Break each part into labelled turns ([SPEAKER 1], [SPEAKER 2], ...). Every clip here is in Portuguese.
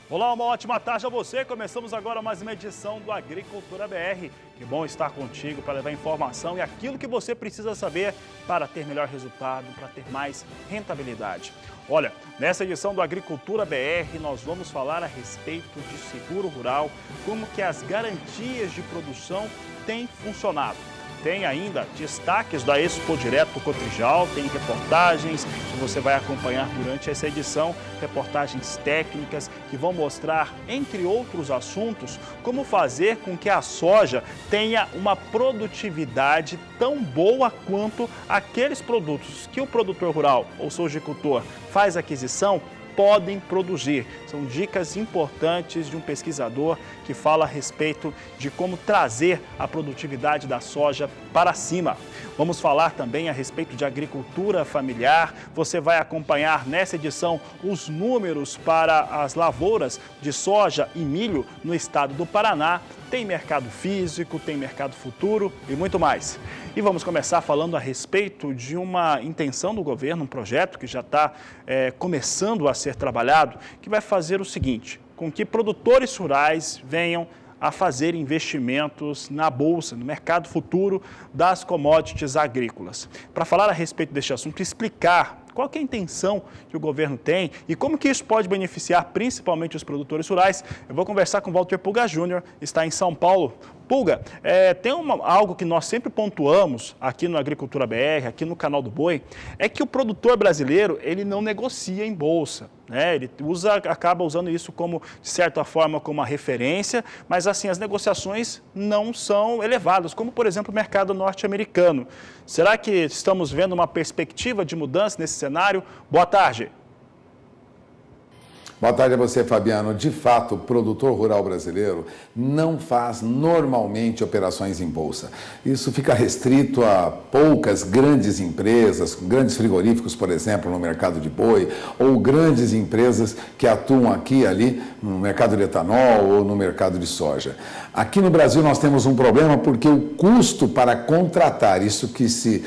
[SPEAKER 1] Olá, uma ótima tarde a você. Começamos agora mais uma edição do Agricultura BR. Que bom estar contigo para levar informação e aquilo que você precisa saber para ter melhor resultado, para ter mais rentabilidade. Olha, nessa edição do Agricultura BR, nós vamos falar a respeito de seguro rural, como que as garantias de produção têm funcionado. Tem ainda destaques da Expo Direto Cotrijal, tem reportagens que você vai acompanhar durante essa edição, reportagens técnicas que vão mostrar, entre outros assuntos, como fazer com que a soja tenha uma produtividade tão boa quanto aqueles produtos que o produtor rural ou sojicultor faz aquisição podem produzir. São dicas importantes de um pesquisador que fala a respeito de como trazer a produtividade da soja para cima. Vamos falar também a respeito de agricultura familiar. Você vai acompanhar nessa edição os números para as lavouras de soja e milho no estado do Paraná. Tem mercado físico, tem mercado futuro e muito mais. E vamos começar falando a respeito de uma intenção do governo, um projeto que já está começando a ser trabalhado, que vai fazer o seguinte, com que produtores rurais venham a fazer investimentos na Bolsa, no mercado futuro das commodities agrícolas. Para falar a respeito deste assunto, explicar qual que é a intenção que o governo tem e como que isso pode beneficiar principalmente os produtores rurais, eu vou conversar com o Walter Pulga Júnior, está em São Paulo. Pulga, tem algo que nós sempre pontuamos aqui no Agricultura BR, aqui no canal do Boi, é que o produtor brasileiro, ele não negocia em bolsa, né? Ele acaba usando isso como, de certa forma, como uma referência, mas assim, as negociações não são elevadas, como por exemplo o mercado norte-americano. Será que estamos vendo uma perspectiva de mudança nesse cenário? Boa tarde.
[SPEAKER 2] Boa tarde a você, Fabiano. De fato, o produtor rural brasileiro não faz normalmente operações em bolsa. Isso fica restrito a poucas grandes empresas, grandes frigoríficos, por exemplo, no mercado de boi, ou grandes empresas que atuam aqui e ali no mercado de etanol ou no mercado de soja. Aqui no Brasil nós temos um problema porque o custo para contratar isso que se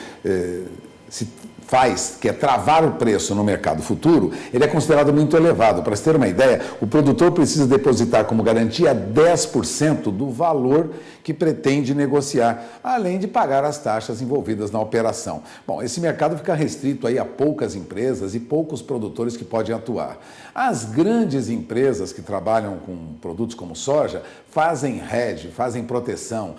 [SPEAKER 2] faz, que é travar o preço no mercado futuro, ele é considerado muito elevado. Para você ter uma ideia, o produtor precisa depositar como garantia 10% do valor que pretende negociar, além de pagar as taxas envolvidas na operação. Bom, esse mercado fica restrito aí a poucas empresas e poucos produtores que podem atuar. As grandes empresas que trabalham com produtos como soja fazem hedge, fazem proteção,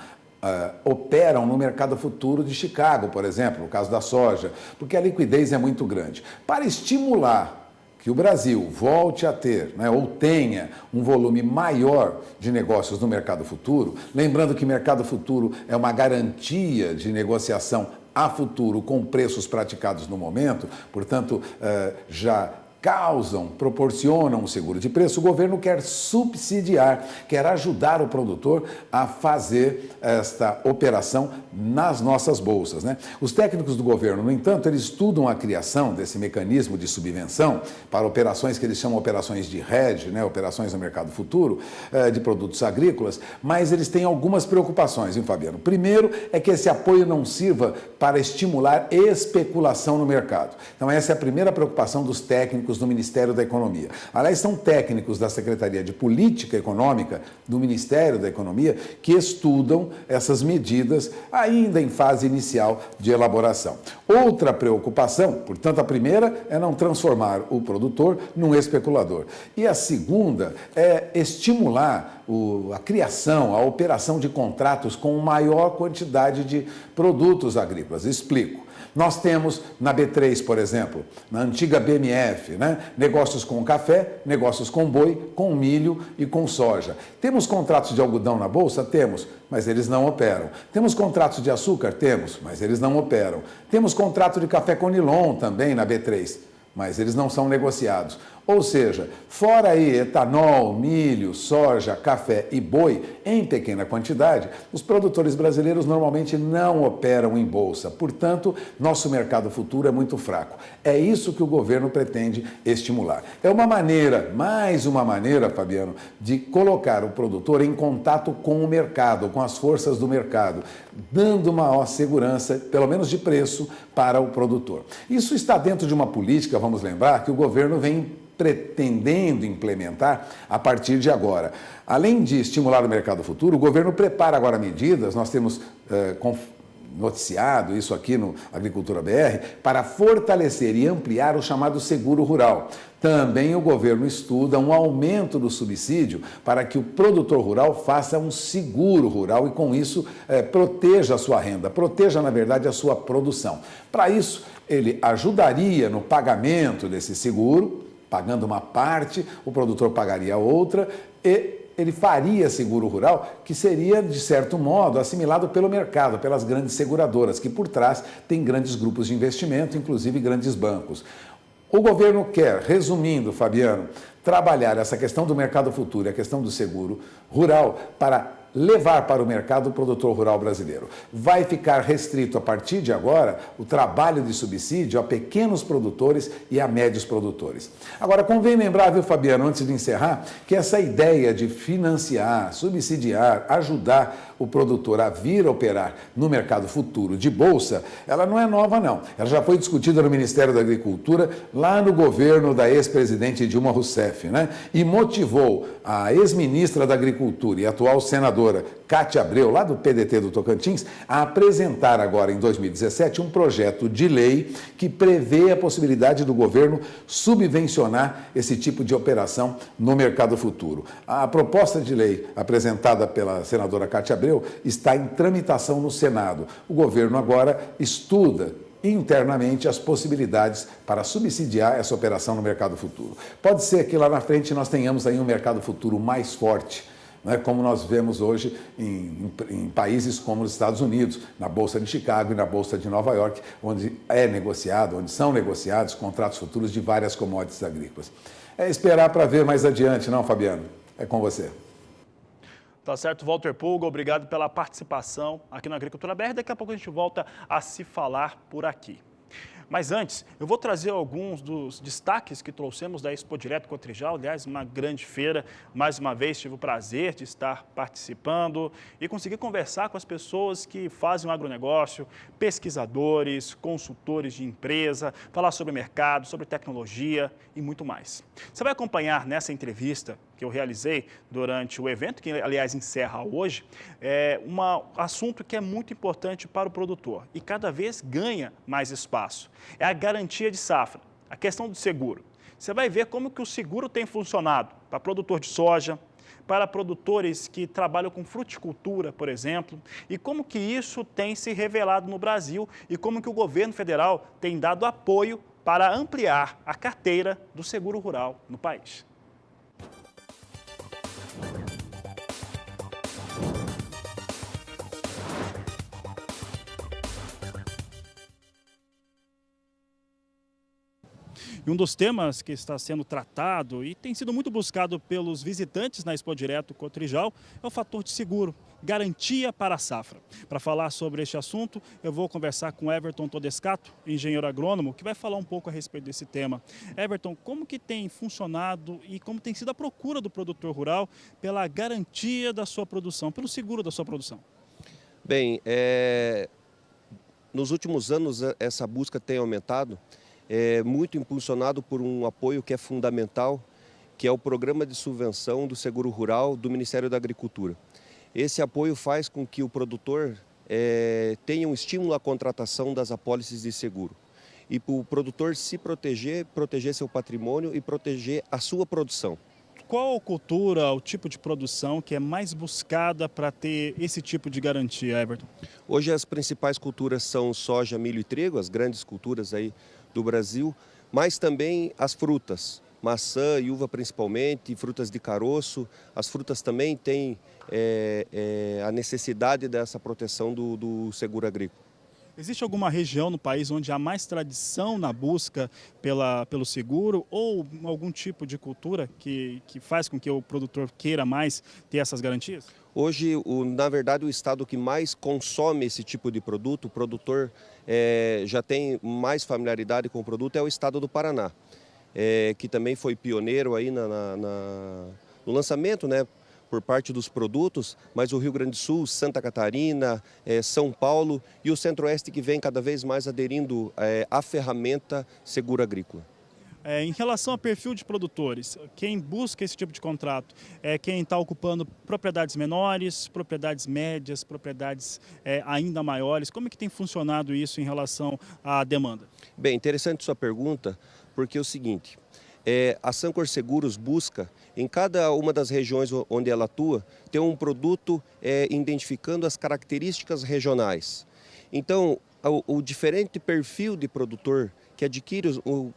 [SPEAKER 2] operam no mercado futuro de Chicago, por exemplo, no caso da soja, porque a liquidez é muito grande. Para estimular que o Brasil volte a ter, ou tenha um volume maior de negócios no mercado futuro, lembrando que mercado futuro é uma garantia de negociação a futuro com preços praticados no momento, portanto, já proporcionam um seguro de preço, o governo quer subsidiar, quer ajudar o produtor a fazer esta operação nas nossas bolsas, Os técnicos do governo, no entanto, eles estudam a criação desse mecanismo de subvenção para operações que eles chamam operações de hedge, operações no mercado futuro de produtos agrícolas, mas eles têm algumas preocupações, hein, Fabiano? Primeiro é que esse apoio não sirva para estimular especulação no mercado. Então essa é a primeira preocupação dos técnicos do Ministério da Economia. Aliás, são técnicos da Secretaria de Política Econômica do Ministério da Economia que estudam essas medidas ainda em fase inicial de elaboração. Outra preocupação, portanto, a primeira é não transformar o produtor num especulador. E a segunda é estimular a criação, a operação de contratos com maior quantidade de produtos agrícolas. Explico. Nós temos na B3, por exemplo, na antiga BMF, negócios com café, negócios com boi, com milho e com soja. Temos contratos de algodão na Bolsa? Temos, mas eles não operam. Temos contratos de açúcar? Temos, mas eles não operam. Temos contrato de café com nilon também na B3, mas eles não são negociados. Ou seja, fora aí etanol, milho, soja, café e boi em pequena quantidade, os produtores brasileiros normalmente não operam em bolsa. Portanto, nosso mercado futuro é muito fraco. É isso que o governo pretende estimular. É uma maneira, mais uma maneira, Fabiano, de colocar o produtor em contato com o mercado, com as forças do mercado, dando maior segurança, pelo menos de preço, para o produtor. Isso está dentro de uma política, vamos lembrar, que o governo vem pretendendo implementar a partir de agora. Além de estimular o mercado futuro, o governo prepara agora medidas, nós temos noticiado isso aqui no Agricultura BR, para fortalecer e ampliar o chamado seguro rural. Também o governo estuda um aumento do subsídio para que o produtor rural faça um seguro rural e, com isso, proteja a sua renda, proteja, na verdade, a sua produção. Para isso, ele ajudaria no pagamento desse seguro, pagando uma parte, o produtor pagaria outra e ele faria seguro rural, que seria, de certo modo, assimilado pelo mercado, pelas grandes seguradoras, que por trás tem grandes grupos de investimento, inclusive grandes bancos. O governo quer, resumindo, Fabiano, trabalhar essa questão do mercado futuro e a questão do seguro rural para levar para o mercado o produtor rural brasileiro. Vai ficar restrito a partir de agora o trabalho de subsídio a pequenos produtores e a médios produtores. Agora, convém lembrar, viu, Fabiano, antes de encerrar, que essa ideia de financiar, subsidiar, ajudar o produtor a vir operar no mercado futuro de bolsa, ela não é nova, não. Ela já foi discutida no Ministério da Agricultura, lá no governo da ex-presidente Dilma Rousseff, né? E motivou a ex-ministra da Agricultura e atual senadora Cátia Abreu, lá do PDT do Tocantins, a apresentar agora em 2017 um projeto de lei que prevê a possibilidade do governo subvencionar esse tipo de operação no mercado futuro. A proposta de lei apresentada pela senadora Cátia Abreu está em tramitação no Senado. O governo agora estuda internamente as possibilidades para subsidiar essa operação no mercado futuro. Pode ser que lá na frente nós tenhamos aí um mercado futuro mais forte, né, como nós vemos hoje em países como os Estados Unidos, na Bolsa de Chicago e na Bolsa de Nova York, onde são negociados contratos futuros de várias commodities agrícolas. É esperar para ver mais adiante, não, Fabiano? É com você.
[SPEAKER 1] Tá certo, Walter Pulga, obrigado pela participação aqui no Agricultura BR. Daqui a pouco a gente volta a se falar por aqui. Mas antes, eu vou trazer alguns dos destaques que trouxemos da Expo Direto Cotrijal. Aliás, uma grande feira. Mais uma vez, tive o prazer de estar participando e conseguir conversar com as pessoas que fazem o agronegócio, pesquisadores, consultores de empresa, falar sobre mercado, sobre tecnologia e muito mais. Você vai acompanhar nessa entrevista que eu realizei durante o evento, que aliás encerra hoje, um assunto que é muito importante para o produtor e cada vez ganha mais espaço. É a garantia de safra, a questão do seguro. Você vai ver como que o seguro tem funcionado para produtor de soja, para produtores que trabalham com fruticultura, por exemplo, e como que isso tem se revelado no Brasil e como que o governo federal tem dado apoio para ampliar a carteira do seguro rural no país. E um dos temas que está sendo tratado e tem sido muito buscado pelos visitantes na Expo Direto Cotrijal é o fator de seguro, garantia para a safra. Para falar sobre este assunto, eu vou conversar com Everton Todescato, engenheiro agrônomo, que vai falar um pouco a respeito desse tema. Everton, como que tem funcionado e como tem sido a procura do produtor rural pela garantia da sua produção, pelo seguro da sua produção?
[SPEAKER 3] Bem, nos últimos anos essa busca tem aumentado, muito impulsionado por um apoio que é fundamental, que é o Programa de Subvenção do Seguro Rural do Ministério da Agricultura. Esse apoio faz com que o produtor tenha um estímulo à contratação das apólices de seguro. E para o produtor se proteger, proteger seu patrimônio e proteger a sua produção.
[SPEAKER 1] Qual cultura, o tipo de produção que é mais buscada para ter esse tipo de garantia, Everton?
[SPEAKER 3] Hoje as principais culturas são soja, milho e trigo, as grandes culturas aí do Brasil, mas também as frutas, maçã e uva principalmente, frutas de caroço. As frutas também têm a necessidade dessa proteção do seguro agrícola.
[SPEAKER 1] Existe alguma região no país onde há mais tradição na busca pelo seguro ou algum tipo de cultura que faz com que o produtor queira mais ter essas garantias?
[SPEAKER 3] Hoje, na verdade, o estado que mais consome esse tipo de produto, o produtor já tem mais familiaridade com o produto, é o estado do Paraná, que também foi pioneiro aí no lançamento, né, por parte dos produtos, mas o Rio Grande do Sul, Santa Catarina, São Paulo e o Centro-Oeste que vem cada vez mais aderindo à ferramenta seguro agrícola.
[SPEAKER 1] Em relação a perfil de produtores, quem busca esse tipo de contrato é quem está ocupando propriedades menores, propriedades médias, propriedades ainda maiores. Como é que tem funcionado isso em relação à demanda?
[SPEAKER 3] Bem, interessante sua pergunta, porque é o seguinte, a Sancor Seguros busca, em cada uma das regiões onde ela atua, ter um produto identificando as características regionais. Então, o diferente perfil de produtor que adquire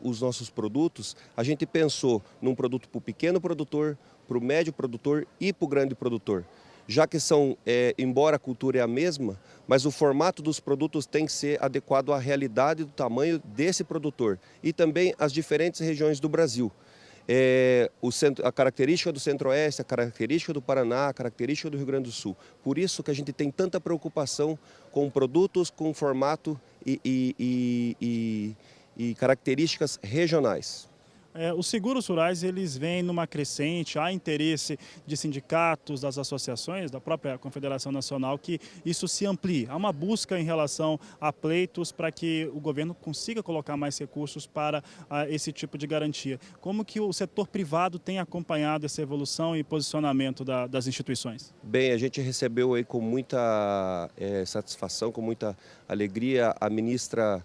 [SPEAKER 3] os nossos produtos, a gente pensou num produto para o pequeno produtor, para o médio produtor e para o grande produtor. Já que são, embora a cultura é a mesma, mas o formato dos produtos tem que ser adequado à realidade do tamanho desse produtor e também às diferentes regiões do Brasil. A característica do Centro-Oeste, a característica do Paraná, a característica do Rio Grande do Sul. Por isso que a gente tem tanta preocupação com produtos, com formato e características regionais.
[SPEAKER 1] Os seguros rurais, eles vêm numa crescente, há interesse de sindicatos, das associações, da própria Confederação Nacional, que isso se amplie. Há uma busca em relação a pleitos para que o governo consiga colocar mais recursos para esse tipo de garantia. Como que o setor privado tem acompanhado essa evolução e posicionamento das instituições?
[SPEAKER 3] Bem, a gente recebeu aí com muita satisfação, com muita alegria, a ministra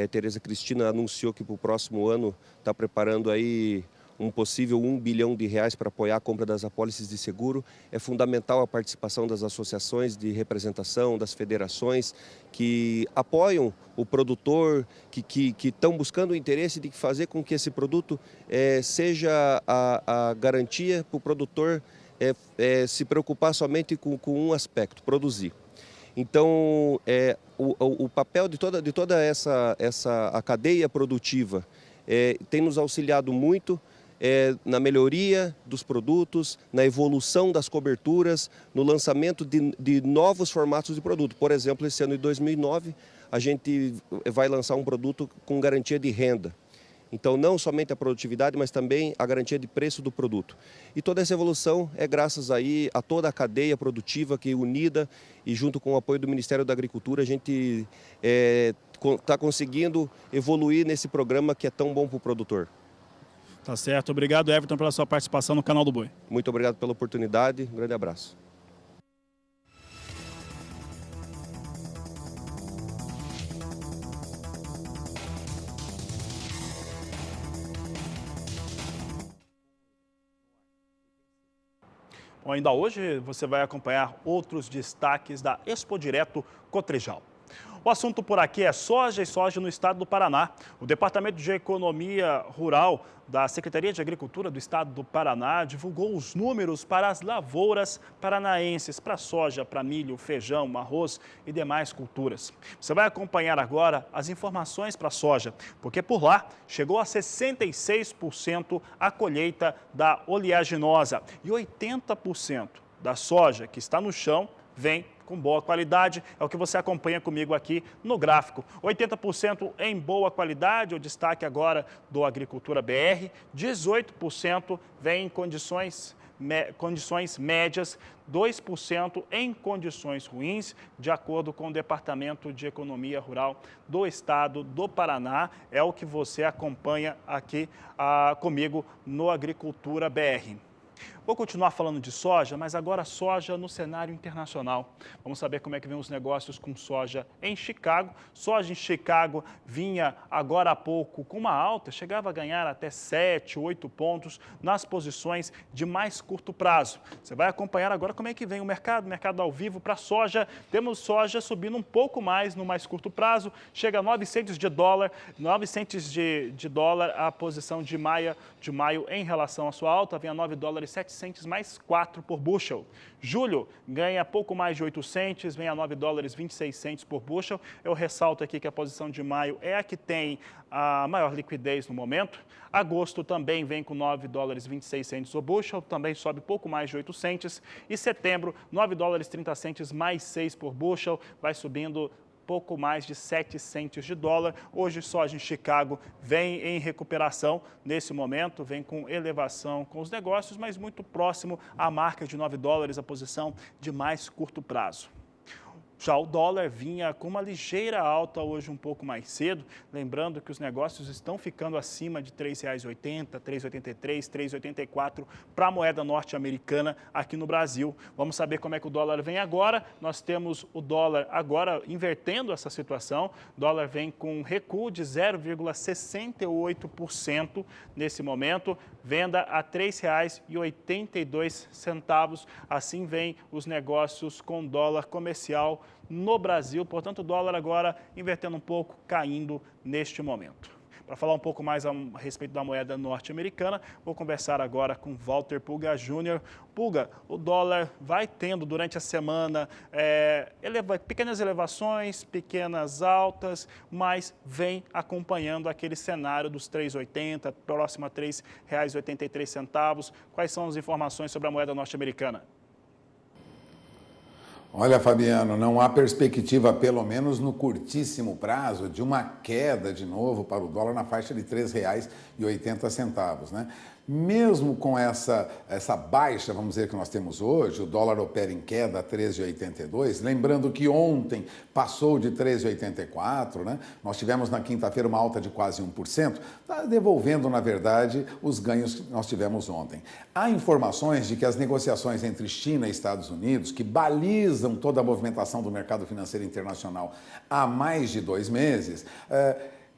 [SPEAKER 3] Tereza Cristina anunciou que para o próximo ano está preparando aí um possível R$1 bilhão para apoiar a compra das apólices de seguro. É fundamental a participação das associações de representação, das federações que apoiam o produtor, que estão buscando o interesse de fazer com que esse produto seja a garantia para o produtor se preocupar somente com um aspecto, produzir. Então, o papel de toda a cadeia produtiva tem nos auxiliado muito na melhoria dos produtos, na evolução das coberturas, no lançamento de novos formatos de produto. Por exemplo, esse ano de 2009, a gente vai lançar um produto com garantia de renda. Então, não somente a produtividade, mas também a garantia de preço do produto. E toda essa evolução é graças aí a toda a cadeia produtiva que unida e junto com o apoio do Ministério da Agricultura, a gente está conseguindo evoluir nesse programa que é tão bom para o produtor.
[SPEAKER 1] Tá certo. Obrigado, Everton, pela sua participação no Canal do Boi.
[SPEAKER 3] Muito obrigado pela oportunidade. Um grande abraço.
[SPEAKER 1] Bom, ainda hoje você vai acompanhar outros destaques da Expo Direto Cotrijal. O assunto por aqui é soja e soja no estado do Paraná. O Departamento de Economia Rural da Secretaria de Agricultura do estado do Paraná divulgou os números para as lavouras paranaenses, para soja, para milho, feijão, arroz e demais culturas. Você vai acompanhar agora as informações para a soja, porque por lá chegou a 66% a colheita da oleaginosa e 80% da soja que está no chão vem com boa qualidade, é o que você acompanha comigo aqui no gráfico. 80% em boa qualidade, o destaque agora do Agricultura BR, 18% vem em condições médias, 2% em condições ruins, de acordo com o Departamento de Economia Rural do Estado do Paraná, é o que você acompanha aqui comigo no Agricultura BR. Vou continuar falando de soja, mas agora soja no cenário internacional. Vamos saber como é que vem os negócios com soja em Chicago. Soja em Chicago vinha agora há pouco com uma alta, chegava a ganhar até 7, 8 pontos nas posições de mais curto prazo. Você vai acompanhar agora como é que vem o mercado ao vivo para soja. Temos soja subindo um pouco mais no mais curto prazo, chega a 9 centes de dólar, 9 centes de dólar a posição de maio em relação à sua alta, vem a 9 dólares 7 centes mais 4 por bushel. Julho ganha pouco mais de 8 centes, vem a 9 dólares 26 centes por bushel. Eu ressalto aqui que a posição de maio é a que tem a maior liquidez no momento. Agosto também vem com 9 dólares 26 centes por bushel, também sobe pouco mais de 8 centes. E setembro, 9 dólares 30 centes mais 6 por bushel, vai subindo pouco mais de 7 centes de dólar. Hoje, soja em Chicago vem em recuperação nesse momento, vem com elevação com os negócios, mas muito próximo à marca de 9 dólares, a posição de mais curto prazo. Já o dólar vinha com uma ligeira alta hoje um pouco mais cedo, lembrando que os negócios estão ficando acima de R$ 3,80, R$ 3,83, R$ 3,84 para a moeda norte-americana aqui no Brasil. Vamos saber como é que o dólar vem agora. Nós temos o dólar agora invertendo essa situação. O dólar vem com um recuo de 0,68% nesse momento, venda a R$ 3,82. Assim vem os negócios com dólar comercial no Brasil. Portanto, o dólar agora invertendo um pouco, caindo neste momento. Para falar um pouco mais a respeito da moeda norte-americana, vou conversar agora com Walter Pulga Júnior. Pulga, o dólar vai tendo durante a semana pequenas elevações, pequenas altas, mas vem acompanhando aquele cenário dos R$ 3,80, próximo a R$ 3,83. Quais são as informações sobre a moeda norte-americana?
[SPEAKER 2] Olha, Fabiano, não há perspectiva, pelo menos no curtíssimo prazo, de uma queda de novo para o dólar na faixa de R$ 3,80, né? Mesmo com essa baixa, vamos dizer, que nós temos hoje, o dólar opera em queda a 13,82, lembrando que ontem passou de 13,84, né? Nós tivemos na quinta-feira uma alta de quase 1%, está devolvendo, na verdade, os ganhos que nós tivemos ontem. Há informações de que as negociações entre China e Estados Unidos, que balizam toda a movimentação do mercado financeiro internacional há mais de 2 meses,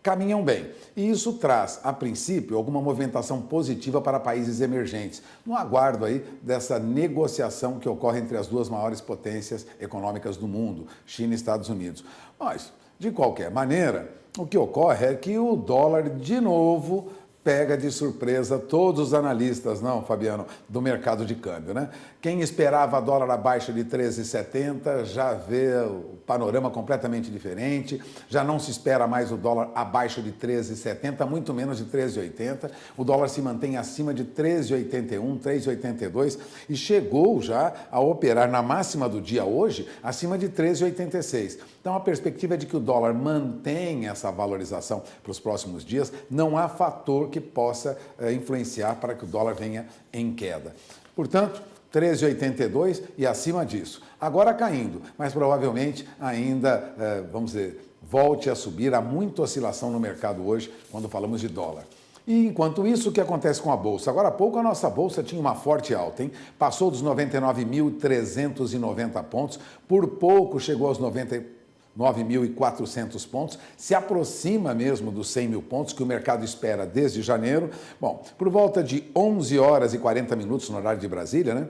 [SPEAKER 2] caminham bem. E isso traz, a princípio, alguma movimentação positiva para países emergentes, no aguardo aí dessa negociação que ocorre entre as duas maiores potências econômicas do mundo, China e Estados Unidos. Mas, de qualquer maneira, o que ocorre é que o dólar, de novo, pega de surpresa todos os analistas, não, Fabiano, do mercado de câmbio, né? Quem esperava dólar abaixo de 13,70 já vê o panorama completamente diferente, já não se espera mais o dólar abaixo de 13,70, muito menos de 13,80. O dólar se mantém acima de 13,81, 13,82 e chegou já a operar na máxima do dia hoje acima de 13,86. Então a perspectiva é de que o dólar mantenha essa valorização para os próximos dias, não há fator que possa influenciar para que o dólar venha em queda. Portanto, 13,82 e acima disso. Agora caindo, mas provavelmente ainda, vamos dizer, volte a subir. Há muita oscilação no mercado hoje quando falamos de dólar. E enquanto isso, o que acontece com a Bolsa? Agora há pouco a nossa Bolsa tinha uma forte alta, hein? Passou dos 99.390 pontos, por pouco chegou aos 9.400 pontos, se aproxima mesmo dos 100 mil pontos que o mercado espera desde janeiro. Bom, por volta de 11 horas e 40 minutos no horário de Brasília, né?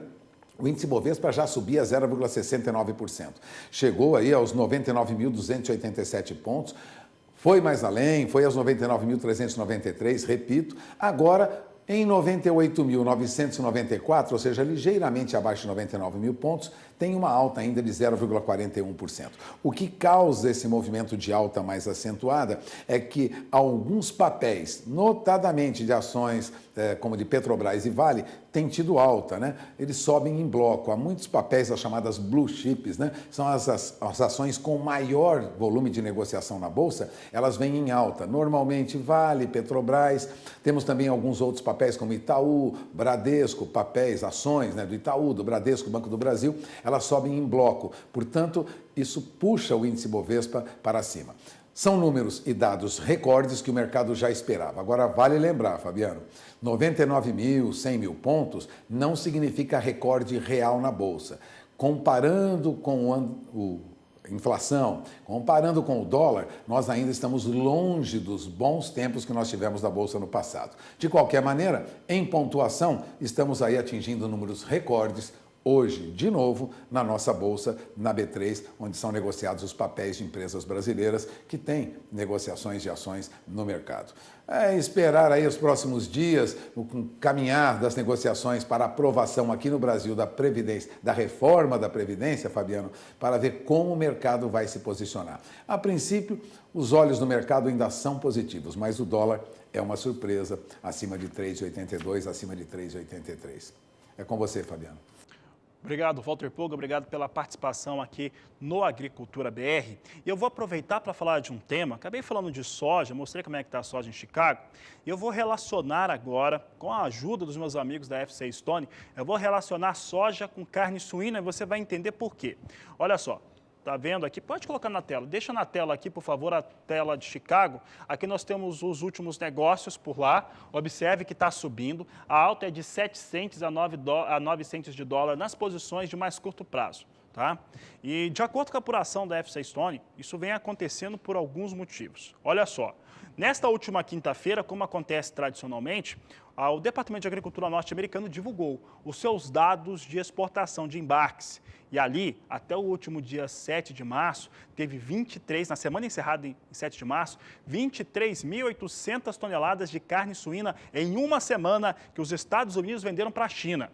[SPEAKER 2] O índice Bovespa já subia 0,69%. Chegou aí aos 99.287 pontos, foi mais além, foi aos 99.393, repito, agora em 98.994, ou seja, ligeiramente abaixo de 99 mil pontos, tem uma alta ainda de 0,41%. O que causa esse movimento de alta mais acentuada é que alguns papéis, notadamente de ações como de Petrobras e Vale, têm tido alta, né? Eles sobem em bloco. Há muitos papéis, as chamadas blue chips, né? São as ações com maior volume de negociação na Bolsa, elas vêm em alta. Normalmente Vale, Petrobras, temos também alguns outros papéis como Itaú, Bradesco, papéis, ações, né, do Itaú, do Bradesco, Banco do Brasil, elas sobem em bloco. Portanto, isso puxa o índice Bovespa para cima. São números e dados recordes que o mercado já esperava. Agora, vale lembrar, Fabiano, 99 mil, 100 mil pontos não significa recorde real na Bolsa. Comparando com inflação, comparando com o dólar, nós ainda estamos longe dos bons tempos que nós tivemos da Bolsa no passado. De qualquer maneira, em pontuação, estamos aí atingindo números recordes hoje, de novo, na nossa Bolsa, na B3, onde são negociados os papéis de empresas brasileiras que têm negociações de ações no mercado. É esperar aí os próximos dias, o caminhar das negociações para aprovação aqui no Brasil da Previdência, da reforma da Previdência, Fabiano, para ver como o mercado vai se posicionar. A princípio, os olhos do mercado ainda são positivos, mas o dólar é uma surpresa, acima de 3,82, acima de 3,83. É com você, Fabiano.
[SPEAKER 1] Obrigado, Walter Pulga, obrigado pela participação aqui no Agricultura BR. E eu vou aproveitar para falar de um tema, acabei falando de soja, mostrei como é que está a soja em Chicago, e eu vou relacionar agora, com a ajuda dos meus amigos da FC Stone, eu vou relacionar soja com carne suína e você vai entender por quê. Olha só, tá vendo aqui? Pode colocar na tela. Deixa na tela aqui, por favor, a tela de Chicago. Aqui nós temos os últimos negócios por lá. Observe que está subindo. A alta é de 7 centes a 9 centes de dólar nas posições de mais curto prazo. Tá? E de acordo com a apuração da FCA Stone, isso vem acontecendo por alguns motivos. Olha só, nesta última quinta-feira, como acontece tradicionalmente, o Departamento de Agricultura norte-americano divulgou os seus dados de exportação de embarques. E ali, até o último dia 7 de março, teve 23, na semana encerrada em 7 de março, 23.800 toneladas de carne suína em uma semana que os Estados Unidos venderam para a China.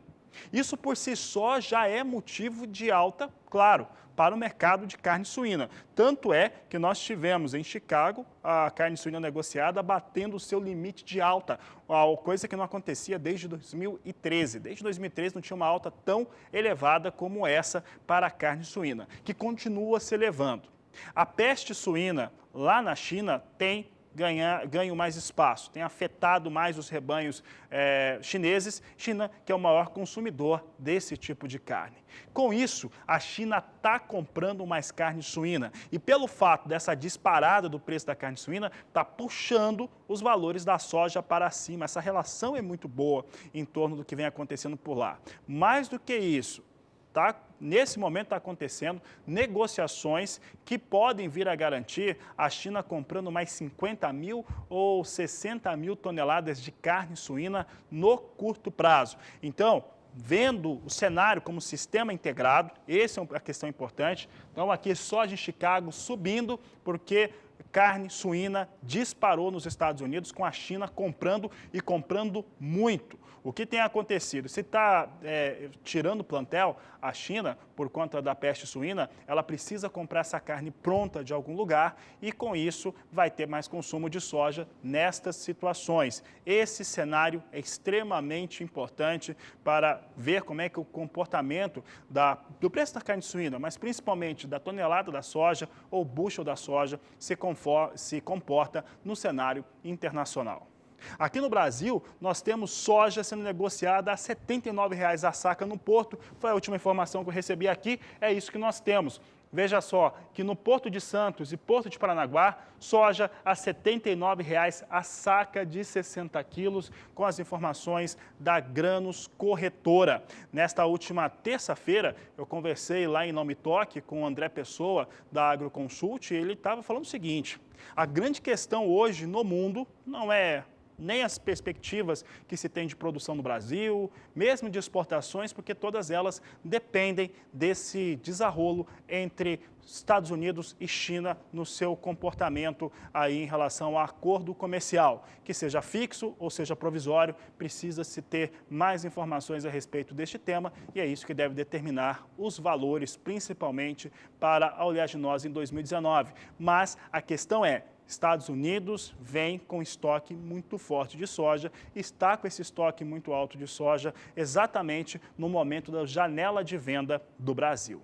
[SPEAKER 1] Isso por si só já é motivo de alta, claro, para o mercado de carne suína. Tanto é que nós tivemos em Chicago a carne suína negociada batendo o seu limite de alta, coisa que não acontecia desde 2013. Desde 2013 não tinha uma alta tão elevada como essa para a carne suína, que continua se elevando. A peste suína lá na China tem ganho mais espaço, tem afetado mais os rebanhos chineses, China que é o maior consumidor desse tipo de carne. Com isso, a China está comprando mais carne suína e pelo fato dessa disparada do preço da carne suína, está puxando os valores da soja para cima. Essa relação é muito boa em torno do que vem acontecendo por lá. Mais do que isso, nesse momento está acontecendo negociações que podem vir a garantir a China comprando mais 50 mil ou 60 mil toneladas de carne suína no curto prazo. Então, vendo o cenário como sistema integrado, essa é a questão importante. Então, aqui soja em Chicago subindo, porque carne suína disparou nos Estados Unidos, com a China comprando e comprando muito. O que tem acontecido? Se está tirando o plantel, a China, por conta da peste suína, ela precisa comprar essa carne pronta de algum lugar e, com isso, vai ter mais consumo de soja nestas situações. Esse cenário é extremamente importante para ver como é que o comportamento do preço da carne suína, mas principalmente da tonelada da soja ou bushel da soja, se comporta no cenário internacional. Aqui no Brasil, nós temos soja sendo negociada a R$ 79,00 a saca no porto. Foi a última informação que eu recebi aqui, é isso que nós temos. Veja só que no Porto de Santos e Porto de Paranaguá, soja a R$ 79,00 a saca de 60 quilos, com as informações da Grãos Corretora. Nesta última terça-feira, eu conversei lá em Nome Toque com o André Pessoa, da Agroconsult, e ele estava falando o seguinte: a grande questão hoje no mundo não é nem as perspectivas que se tem de produção no Brasil, mesmo de exportações, porque todas elas dependem desse desarrolo entre Estados Unidos e China no seu comportamento aí em relação ao acordo comercial, que seja fixo ou seja provisório, precisa-se ter mais informações a respeito deste tema e é isso que deve determinar os valores, principalmente para a oleaginosa em 2019. Mas a questão é, Estados Unidos vem com estoque muito forte de soja, está com esse estoque muito alto de soja exatamente no momento da janela de venda do Brasil.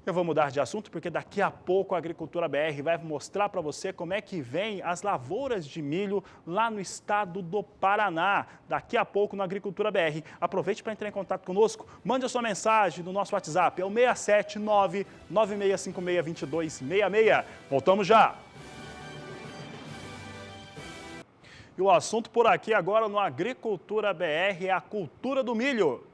[SPEAKER 1] Eu vou mudar de assunto porque daqui a pouco a Agricultura BR vai mostrar para você como é que vem as lavouras de milho lá no estado do Paraná. Daqui a pouco na Agricultura BR. Aproveite para entrar em contato conosco, mande a sua mensagem no nosso WhatsApp, é o 679-9656-2266. Voltamos já! E o assunto por aqui agora no Agricultura BR é a cultura do milho.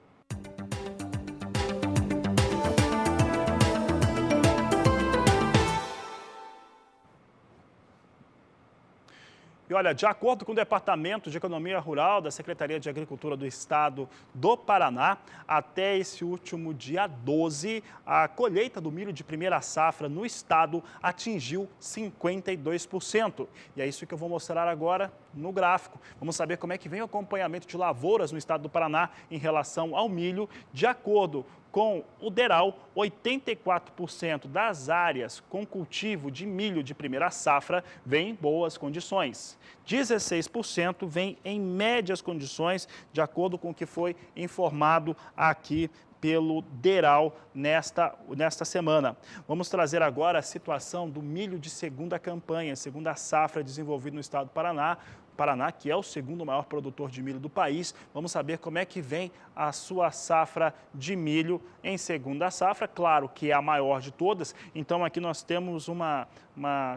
[SPEAKER 1] E olha, de acordo com o Departamento de Economia Rural da Secretaria de Agricultura do Estado do Paraná, até esse último dia 12, a colheita do milho de primeira safra no estado atingiu 52%. E é isso que eu vou mostrar agora no gráfico. Vamos saber como é que vem o acompanhamento de lavouras no estado do Paraná em relação ao milho. De acordo com o DERAL, 84% das áreas com cultivo de milho de primeira safra vem em boas condições. 16% vem em médias condições, de acordo com o que foi informado aqui pelo DERAL nesta semana. Vamos trazer agora a situação do milho de segunda campanha, segunda safra desenvolvido no estado do Paraná, Paraná, que é o segundo maior produtor de milho do país. Vamos saber como é que vem a sua safra de milho em segunda safra. Claro que é a maior de todas, então aqui nós temos uma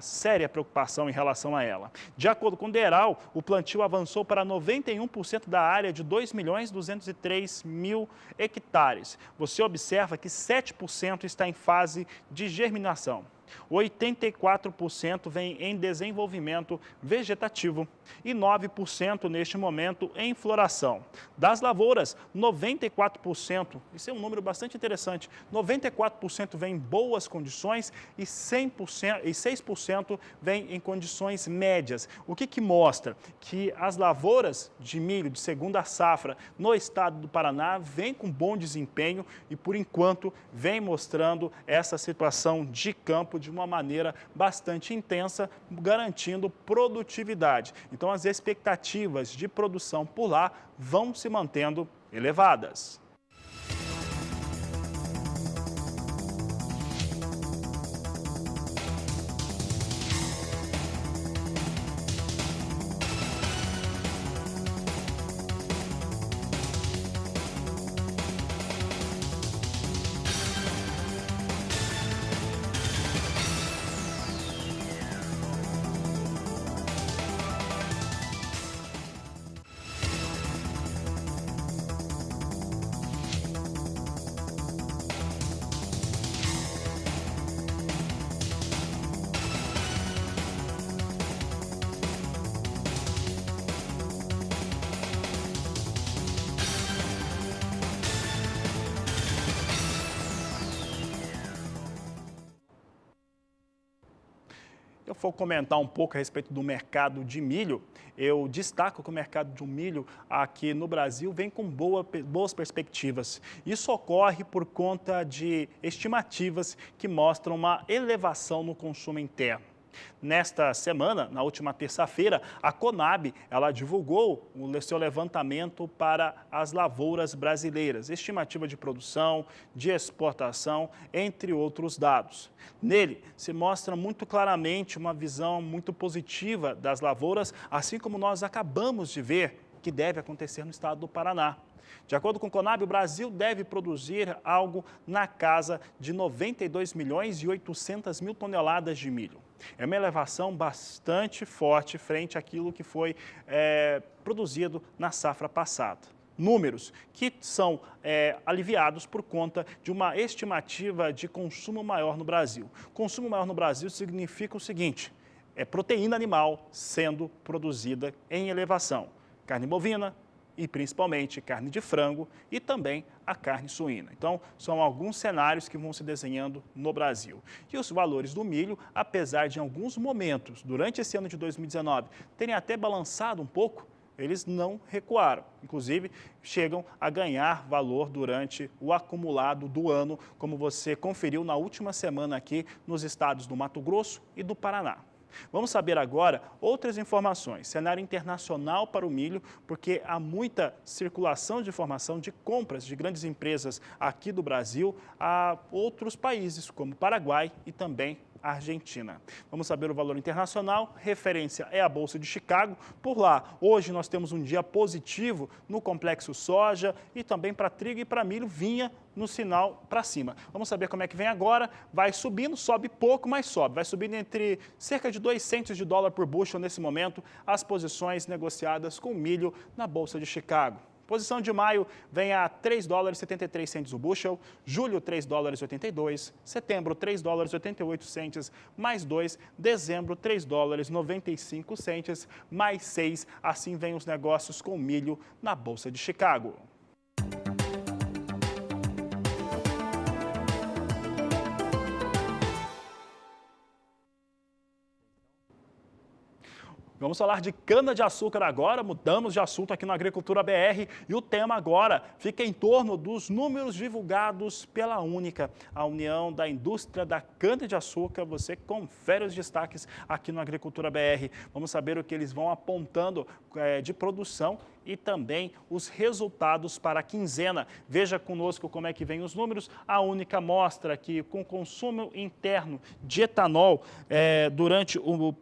[SPEAKER 1] séria preocupação em relação a ela. De acordo com o DERAL, o plantio avançou para 91% da área de 2.203.000 hectares. Você observa que 7% está em fase de germinação. 84% vem em desenvolvimento vegetativo e 9% neste momento em floração. Das lavouras, 94%, isso é um número bastante interessante, 94% vem em boas condições e 6% vem em condições médias. O que mostra? Que as lavouras de milho de segunda safra no estado do Paraná vêm com bom desempenho e, por enquanto, vem mostrando essa situação de campo de uma maneira bastante intensa, garantindo produtividade. Então, as expectativas de produção por lá vão se mantendo elevadas. Eu for comentar um pouco a respeito do mercado de milho, eu destaco que o mercado de milho aqui no Brasil vem com boas perspectivas. Isso ocorre por conta de estimativas que mostram uma elevação no consumo interno. Nesta semana, na última terça-feira, a Conab ela divulgou o seu levantamento para as lavouras brasileiras, estimativa de produção, de exportação, entre outros dados. Nele, se mostra muito claramente uma visão muito positiva das lavouras, assim como nós acabamos de ver que deve acontecer no estado do Paraná. De acordo com o Conab, o Brasil deve produzir algo na casa de 92.800.000 toneladas de milho. É uma elevação bastante forte frente àquilo que foi produzido na safra passada. Números que são aliviados por conta de uma estimativa de consumo maior no Brasil. Consumo maior no Brasil significa o seguinte, é proteína animal sendo produzida em elevação. Carne bovina, e principalmente carne de frango e também a carne suína. Então, são alguns cenários que vão se desenhando no Brasil. E os valores do milho, apesar de em alguns momentos, durante esse ano de 2019, terem até balançado um pouco, eles não recuaram. Inclusive, chegam a ganhar valor durante o acumulado do ano, como você conferiu na última semana aqui nos estados do Mato Grosso e do Paraná. Vamos saber agora outras informações, cenário internacional para o milho, porque há muita circulação de informação de compras de grandes empresas aqui do Brasil a outros países, como Paraguai e também a Argentina. Vamos saber o valor internacional, referência é a Bolsa de Chicago. Por lá, hoje nós temos um dia positivo no complexo soja e também para trigo e para milho vinha no sinal para cima. Vamos saber como é que vem agora. Vai subindo, sobe pouco, mas sobe. Vai subindo entre cerca de 2 centos de dólar por bushel nesse momento as posições negociadas com milho na Bolsa de Chicago. Posição de maio vem a 3 dólares e 73 centes o bushel, julho 3 dólares e 82, setembro 3 dólares e 88 centes mais 2, dezembro 3 dólares e 95 centes mais 6. Assim vem os negócios com milho na Bolsa de Chicago. Vamos falar de cana-de-açúcar agora, mudamos de assunto aqui na Agricultura BR e o tema agora fica em torno dos números divulgados pela Única, a União da Indústria da Cana-de-Açúcar. Você confere os destaques aqui na Agricultura BR. Vamos saber o que eles vão apontando de produção e também os resultados para a quinzena. Veja conosco como é que vem os números. A Única mostra que com consumo interno de etanol durante o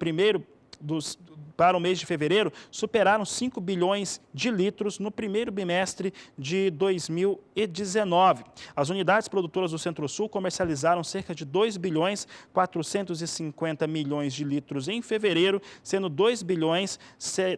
[SPEAKER 1] para o mês de fevereiro superaram 5 bilhões de litros no primeiro bimestre de 2019. As unidades produtoras do Centro-Sul comercializaram cerca de 2 bilhões 450 milhões de litros em fevereiro, sendo 2 bilhões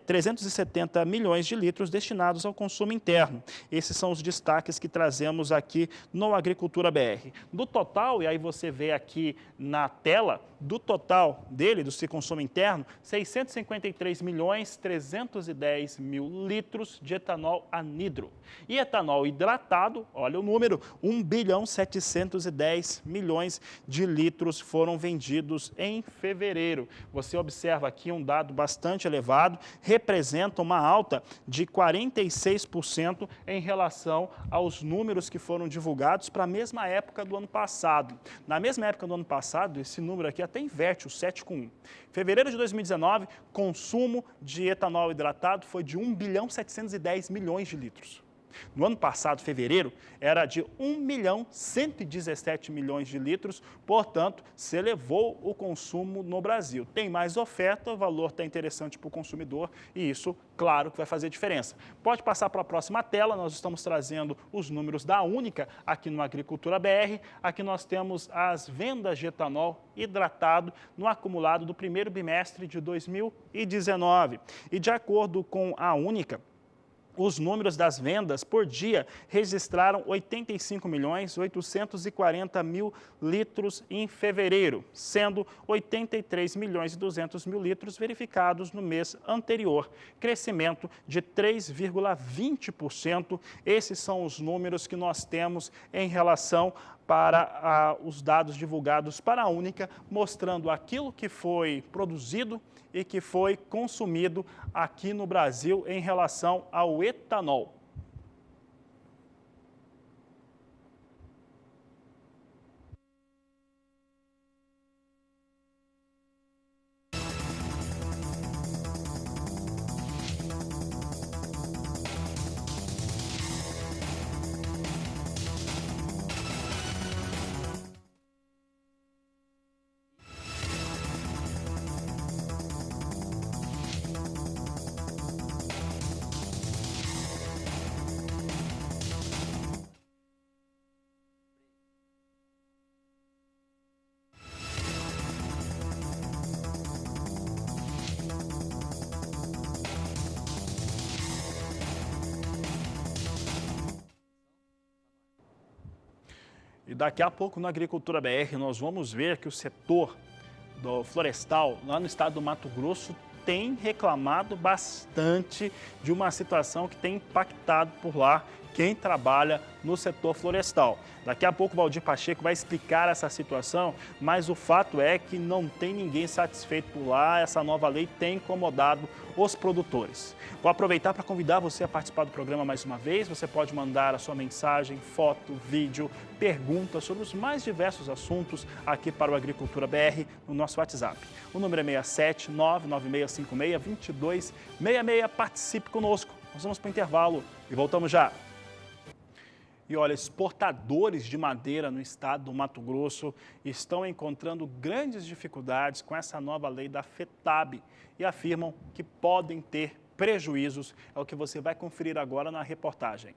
[SPEAKER 1] 370 milhões de litros destinados ao consumo interno. Esses são os destaques que trazemos aqui no Agricultura BR. Do total, e aí você vê aqui na tela, do total dele, do consumo interno, 653 milhões 310 mil litros de etanol anidro. E etanol hidratado, olha o número, 1 bilhão 710 milhões de litros foram vendidos em fevereiro. Você observa aqui um dado bastante elevado, representa uma alta de 46% em relação aos números que foram divulgados para a mesma época do ano passado. Na mesma época do ano passado, esse número aqui até inverte, o 7 com 1. Em fevereiro de 2019, consumo de etanol hidratado foi de 1 bilhão 710 milhões de litros. No ano passado, fevereiro, era de 1 milhão 117 milhões de litros, portanto, se elevou o consumo no Brasil. Tem mais oferta, o valor está interessante para o consumidor e isso, claro, que vai fazer diferença. Pode passar para a próxima tela, nós estamos trazendo os números da Única aqui no Agricultura BR. Aqui nós temos as vendas de etanol hidratado no acumulado do primeiro bimestre de 2019. E de acordo com a Única, os números das vendas por dia registraram 85 milhões 840 mil litros em fevereiro, sendo 83 milhões e 200 mil litros verificados no mês anterior, crescimento de 3,20%. Esses são os números que nós temos em relação para os dados divulgados para a Única, mostrando aquilo que foi produzido e que foi consumido aqui no Brasil em relação ao etanol. E daqui a pouco, na Agricultura BR, nós vamos ver que o setor do florestal, lá no estado do Mato Grosso, tem reclamado bastante de uma situação que tem impactado por lá quem trabalha no setor florestal. Daqui a pouco o Valdir Pacheco vai explicar essa situação, mas o fato é que não tem ninguém satisfeito por lá, essa nova lei tem incomodado os produtores. Vou aproveitar para convidar você a participar do programa mais uma vez. Você pode mandar a sua mensagem, foto, vídeo, pergunta sobre os mais diversos assuntos aqui para o Agricultura BR no nosso WhatsApp. O número é 67 99656 2266. Participe conosco. Nós vamos para o intervalo e voltamos já. E olha, exportadores de madeira no estado do Mato Grosso estão encontrando grandes dificuldades com essa nova lei da FETAB e afirmam que podem ter prejuízos. É o que você vai conferir agora na reportagem.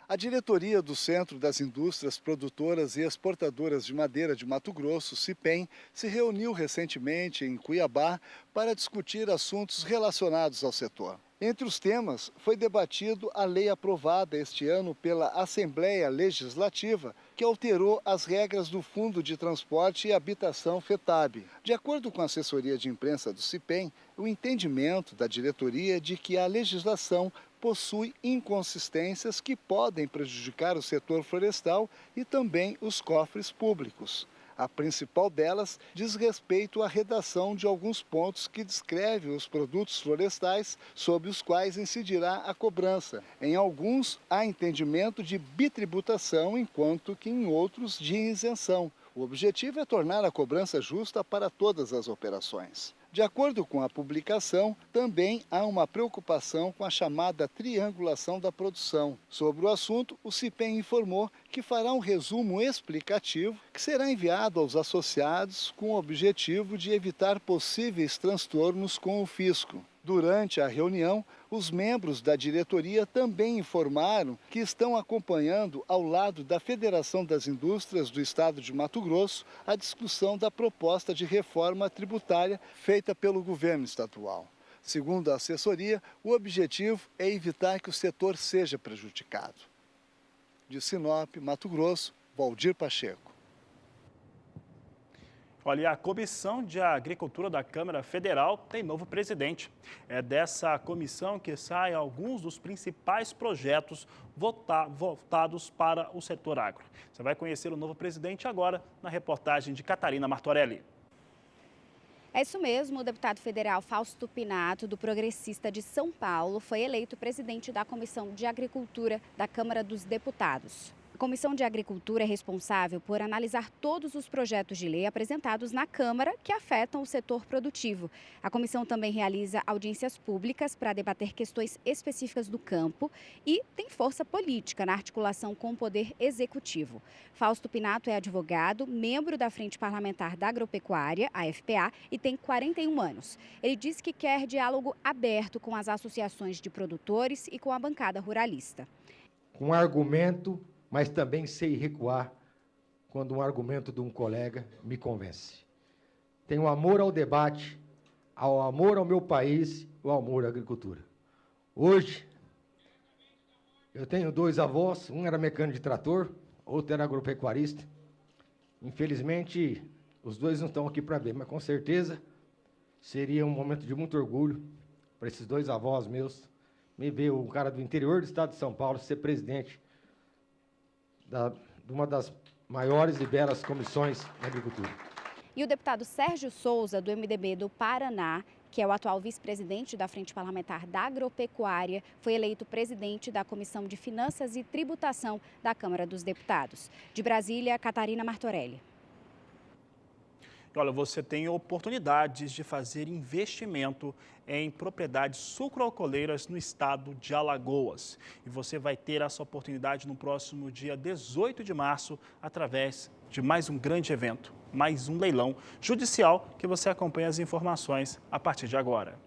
[SPEAKER 4] A diretoria do Centro das Indústrias Produtoras e Exportadoras de Madeira de Mato Grosso, CIPEM, se reuniu recentemente em Cuiabá para discutir assuntos relacionados ao setor. Entre os temas, foi debatido a lei aprovada este ano pela Assembleia Legislativa, que alterou as regras do Fundo de Transporte e Habitação FETAB. De acordo com a assessoria de imprensa do CIPEM, o entendimento da diretoria é de que a legislação possui inconsistências que podem prejudicar o setor florestal e também os cofres públicos. A principal delas diz respeito à redação de alguns pontos que descreve os produtos florestais sobre os quais incidirá a cobrança. Em alguns, há entendimento de bitributação, enquanto que em outros de isenção. O objetivo é tornar a cobrança justa para todas as operações. De acordo com a publicação, também há uma preocupação com a chamada triangulação da produção. Sobre o assunto, o CIPEM informou que fará um resumo explicativo que será enviado aos associados com o objetivo de evitar possíveis transtornos com o fisco. Durante a reunião, os membros da diretoria também informaram que estão acompanhando, ao lado da Federação das Indústrias do Estado de Mato Grosso, a discussão da proposta de reforma tributária feita pelo governo estadual. Segundo a assessoria, o objetivo é evitar que o setor seja prejudicado. De Sinop, Mato Grosso, Valdir Pacheco.
[SPEAKER 1] Olha, a Comissão de Agricultura da Câmara Federal tem novo presidente. É dessa comissão que saem alguns dos principais projetos voltados para o setor agro. Você vai conhecer o novo presidente agora na reportagem de Catarina Martorelli.
[SPEAKER 5] É isso mesmo, o deputado federal Fausto Pinato, do Progressista de São Paulo, foi eleito presidente da Comissão de Agricultura da Câmara dos Deputados. A Comissão de Agricultura é responsável por analisar todos os projetos de lei apresentados na Câmara que afetam o setor produtivo. A comissão também realiza audiências públicas para debater questões específicas do campo e tem força política na articulação com o Poder Executivo. Fausto Pinato é advogado, membro da Frente Parlamentar da Agropecuária, a FPA, e tem 41 anos. Ele diz que quer diálogo aberto com as associações de produtores e com a bancada ruralista.
[SPEAKER 6] Com argumento, mas também sei recuar quando um argumento de um colega me convence. Tenho amor ao debate, ao amor ao meu país, ao amor à agricultura. Hoje, eu tenho 2 avós, um era mecânico de trator, outro era agropecuarista. Infelizmente, os 2 não estão aqui para ver, mas com certeza seria um momento de muito orgulho para esses 2 avós meus, me ver um cara do interior do estado de São Paulo ser presidente de uma das maiores e belas comissões da agricultura.
[SPEAKER 5] E o deputado Sérgio Souza, do MDB do Paraná, que é o atual vice-presidente da Frente Parlamentar da Agropecuária, foi eleito presidente da Comissão de Finanças e Tributação da Câmara dos Deputados. De Brasília, Catarina Martorelli.
[SPEAKER 1] Olha, você tem oportunidades de fazer investimento em propriedades sucroalcooleiras no estado de Alagoas. E você vai ter essa oportunidade no próximo dia 18 de março, através de mais um grande evento, mais um leilão judicial, que você acompanha as informações a partir de agora.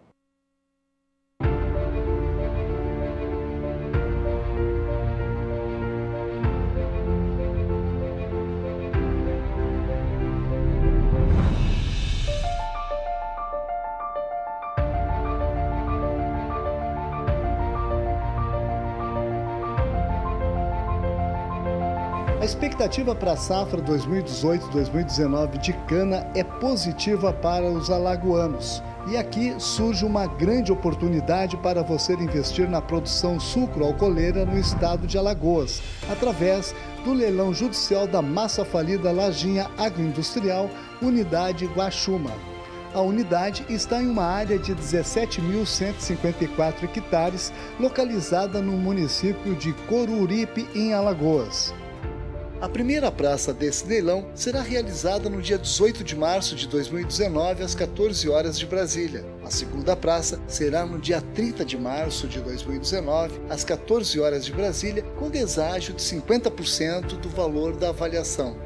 [SPEAKER 4] A expectativa para a safra 2018-2019 de cana é positiva para os alagoanos. E aqui surge uma grande oportunidade para você investir na produção sucroalcooleira no estado de Alagoas, através do leilão judicial da massa falida Lajinha Agroindustrial, Unidade Guaxuma. A unidade está em uma área de 17.154 hectares, localizada no município de Coruripe, em Alagoas. A primeira praça desse leilão será realizada no dia 18 de março de 2019, às 14 horas de Brasília. A segunda praça será no dia 30 de março de 2019, às 14 horas de Brasília, com deságio de 50% do valor da avaliação.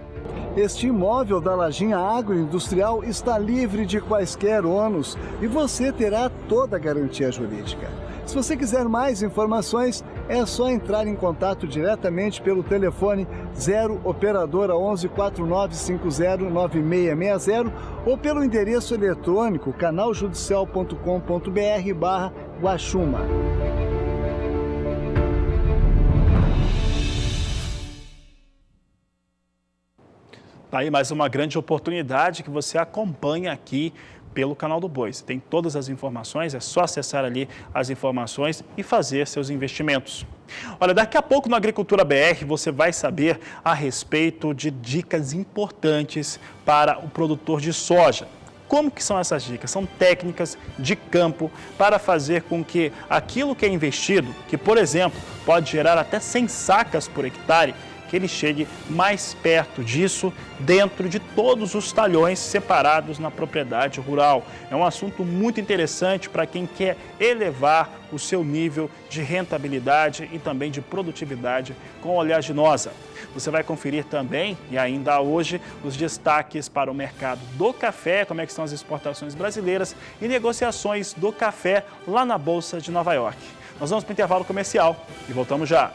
[SPEAKER 4] Este imóvel da Lajinha Agroindustrial está livre de quaisquer ônus e você terá toda a garantia jurídica. Se você quiser mais informações, é só entrar em contato diretamente pelo telefone 0 operadora 11 4950 9660 ou pelo endereço eletrônico canaljudicial.com.br/Guaxuma.
[SPEAKER 1] Tá aí mais uma grande oportunidade que você acompanha aqui pelo canal do Boi. Você tem todas as informações, é só acessar ali as informações e fazer seus investimentos. Olha, daqui a pouco no Agricultura BR você vai saber a respeito de dicas importantes para o produtor de soja. Como que são essas dicas? São técnicas de campo para fazer com que aquilo que é investido, que por exemplo pode gerar até 100 sacas por hectare, que ele chegue mais perto disso, dentro de todos os talhões separados na propriedade rural. É um assunto muito interessante para quem quer elevar o seu nível de rentabilidade e também de produtividade com oleaginosa. Você vai conferir também, e ainda hoje, os destaques para o mercado do café, como é que estão as exportações brasileiras e negociações do café lá na Bolsa de Nova York. Nós vamos para o intervalo comercial e voltamos já.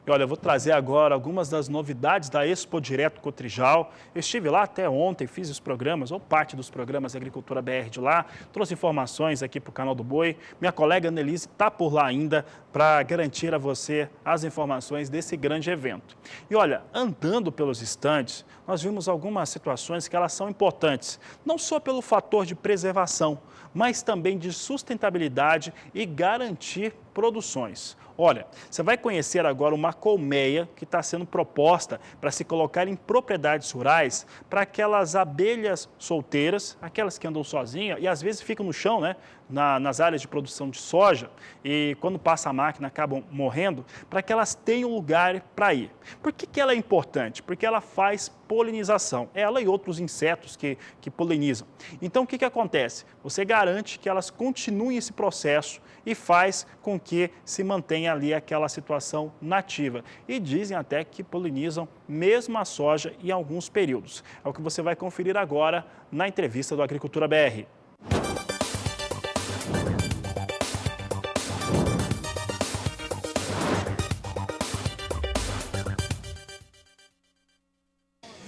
[SPEAKER 1] E olha, eu vou trazer agora algumas das novidades da Expo Direto Cotrijal. Eu estive lá até ontem, fiz os programas, ou parte dos programas Agricultura BR de lá, trouxe informações aqui para o Canal do Boi. Minha colega Annelise está por lá ainda para garantir a você as informações desse grande evento. E olha, andando pelos estandes, nós vimos algumas situações que elas são importantes, não só pelo fator de preservação, mas também de sustentabilidade e garantir produções. Olha, você vai conhecer agora uma colmeia que está sendo proposta para se colocar em propriedades rurais para aquelas abelhas solteiras, aquelas que andam sozinhas e às vezes ficam no chão, né? Nas áreas de produção de soja e quando passa a máquina acabam morrendo, para que elas tenham lugar para ir. Por que ela é importante? Porque ela faz polinização, ela e outros insetos que polinizam. Então o que acontece? Você garante que elas continuem esse processo e faz com que se mantenha ali aquela situação nativa. E dizem até que polinizam mesmo a soja em alguns períodos. É o que você vai conferir agora na entrevista do Agricultura BR.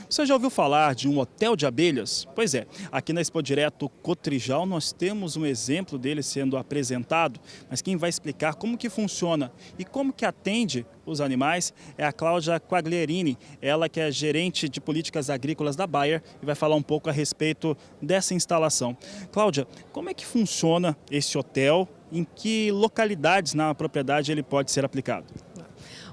[SPEAKER 1] Você já ouviu falar de um hotel de abelhas? Pois é, aqui na Expo Direto Cotrijal nós temos um exemplo dele sendo apresentado, mas quem vai explicar como que funciona e como que atende os animais é a Cláudia Quaglierini, ela que é gerente de políticas agrícolas da Bayer e vai falar um pouco a respeito dessa instalação. Cláudia, como é que funciona esse hotel? Em que localidades na propriedade ele pode ser aplicado?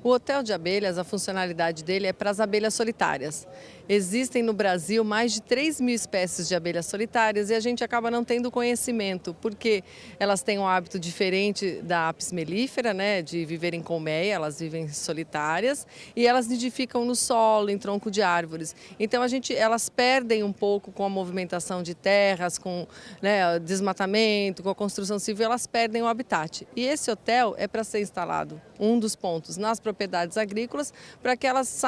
[SPEAKER 7] O hotel de abelhas, a funcionalidade dele é para as abelhas solitárias. Existem no Brasil mais de 3.000 espécies de abelhas solitárias e a gente acaba não tendo conhecimento, porque elas têm um hábito diferente da apis mellifera, né, de viver em colmeia, elas vivem solitárias e elas nidificam no solo, em tronco de árvores. Então elas perdem um pouco com a movimentação de terras, com desmatamento, com a construção civil, elas perdem o habitat. E esse hotel é para ser instalado, um dos pontos, nas propriedades agrícolas, para que elas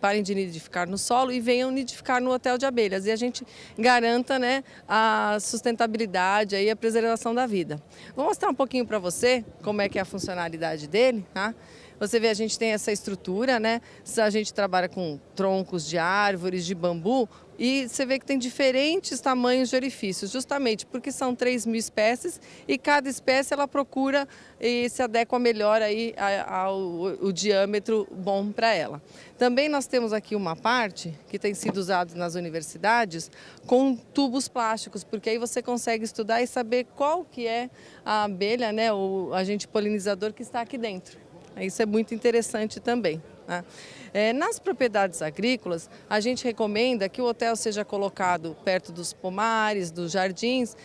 [SPEAKER 7] parem de nidificar no solo e venham nidificar no hotel de abelhas. E a gente garanta, né, a sustentabilidade e a preservação da vida. Vou mostrar um pouquinho para você como é que é a funcionalidade dele, tá? Você vê, a gente tem essa estrutura, né? A gente trabalha com troncos de árvores, de bambu, e você vê que tem diferentes tamanhos de orifícios, justamente porque são 3.000 espécies e cada espécie ela procura e se adequa melhor aí ao diâmetro bom para ela. Também nós temos aqui uma parte que tem sido usada nas universidades com tubos plásticos, porque aí você consegue estudar e saber qual que é a abelha, né, o agente polinizador que está aqui dentro. Isso é muito interessante também. Né? Nas propriedades agrícolas, a gente recomenda que o hotel seja colocado perto dos pomares, dos jardins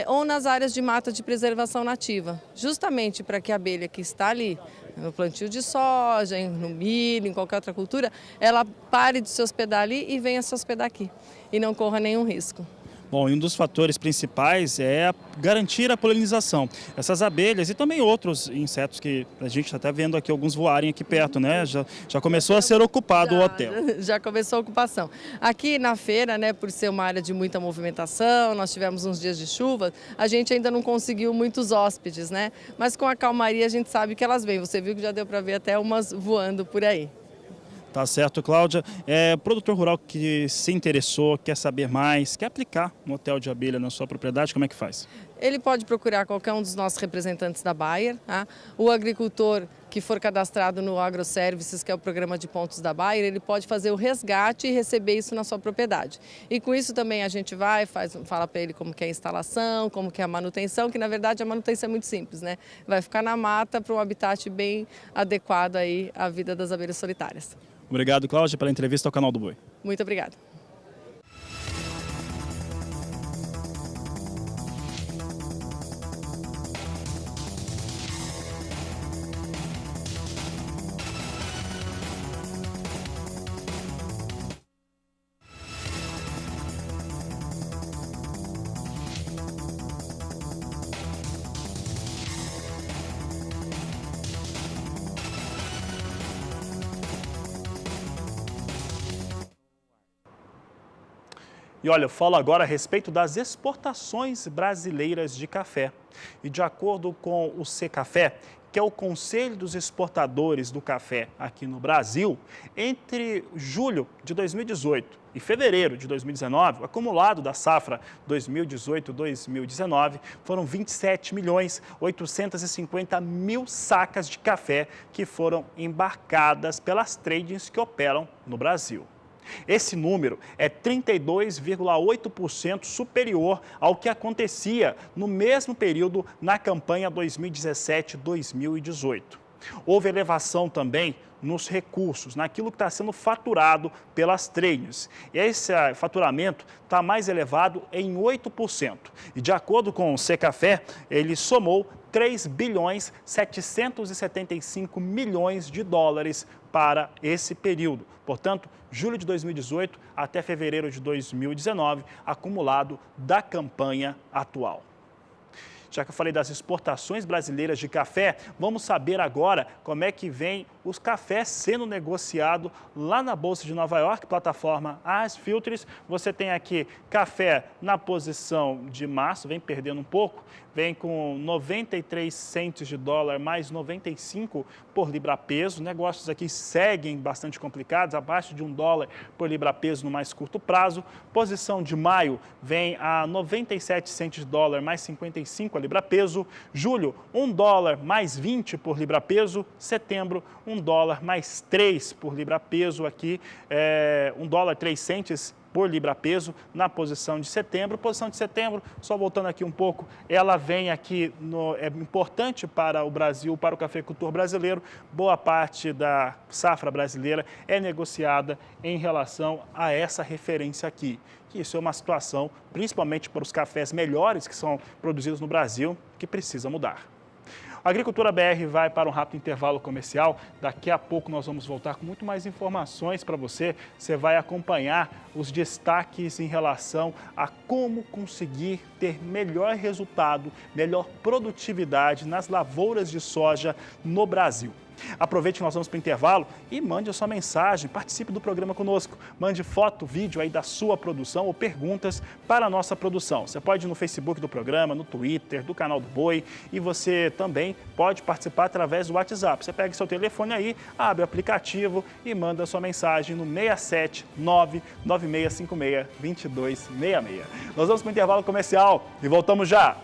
[SPEAKER 7] ou nas áreas de mata de preservação nativa, justamente para que a abelha que está ali no plantio de soja, no milho, em qualquer outra cultura, ela pare de se hospedar ali e venha se hospedar aqui e não corra nenhum risco.
[SPEAKER 1] Bom, e um dos fatores principais é garantir a polinização. Essas abelhas e também outros insetos que a gente está até vendo aqui alguns voarem aqui perto, né? Já começou a ser ocupado o hotel.
[SPEAKER 7] Já começou a ocupação. Aqui na feira, né, por ser uma área de muita movimentação, nós tivemos uns dias de chuva, a gente ainda não conseguiu muitos hóspedes, né? Mas com a calmaria a gente sabe que elas vêm. Você viu que já deu para ver até umas voando por aí.
[SPEAKER 1] Tá certo, Cláudia. Produtor rural que se interessou, quer saber mais, quer aplicar um hotel de abelha na sua propriedade, como é que faz?
[SPEAKER 7] Ele pode procurar qualquer um dos nossos representantes da Bayer, tá? O agricultor que for cadastrado no AgroServices, que é o programa de pontos da Bayer, ele pode fazer o resgate e receber isso na sua propriedade. E com isso também a gente fala para ele como que é a instalação, como que é a manutenção, que na verdade a manutenção é muito simples, né? Vai ficar na mata para um habitat bem adequado aí à vida das abelhas solitárias.
[SPEAKER 1] Obrigado, Cláudia, pela entrevista ao Canal do Boi.
[SPEAKER 7] Muito obrigada.
[SPEAKER 1] E olha, eu falo agora a respeito das exportações brasileiras de café. E de acordo com o Secafé, que é o Conselho dos Exportadores do Café aqui no Brasil, entre julho de 2018 e fevereiro de 2019, o acumulado da safra 2018-2019 foram 27.850.000 sacas de café que foram embarcadas pelas tradings que operam no Brasil. Esse número é 32,8% superior ao que acontecia no mesmo período na campanha 2017-2018. Houve elevação também nos recursos, naquilo que está sendo faturado pelas tradings. E esse faturamento está mais elevado em 8%. E de acordo com o Secafé, ele somou 3.775 bilhões de dólares para esse período. Portanto, julho de 2018 até fevereiro de 2019, acumulado da campanha atual. Já que eu falei das exportações brasileiras de café, vamos saber agora como é que vem os cafés sendo negociados lá na Bolsa de Nova York, plataforma AS Futures. Você tem aqui café na posição de março, vem perdendo um pouco, vem com 93 centes de dólar mais 95 por libra-peso. Negócios aqui seguem bastante complicados, abaixo de $1 por libra-peso no mais curto prazo. Posição de maio vem a 97 centes de dólar mais 55 a libra-peso. Julho, $1 mais 20 por libra-peso. Setembro, $1 mais 3 por libra-peso aqui, $1, 3 centes por libra-peso na posição de setembro. Posição de setembro, só voltando aqui um pouco, ela vem aqui, é importante para o Brasil, para o cafeicultor brasileiro. Boa parte da safra brasileira é negociada em relação a essa referência aqui. Que isso é uma situação, principalmente para os cafés melhores que são produzidos no Brasil, que precisa mudar. A Agricultura BR vai para um rápido intervalo comercial. Daqui a pouco nós vamos voltar com muito mais informações para você. Você vai acompanhar os destaques em relação a como conseguir ter melhor resultado, melhor produtividade nas lavouras de soja no Brasil. Aproveite que nós vamos para o intervalo e mande a sua mensagem, participe do programa conosco. Mande foto, vídeo aí da sua produção ou perguntas para a nossa produção. Você pode ir no Facebook do programa, no Twitter, do canal do Boi, e você também pode participar através do WhatsApp. Você pega seu telefone aí, abre o aplicativo e manda a sua mensagem no 67996562266. Nós vamos para o intervalo comercial e voltamos já.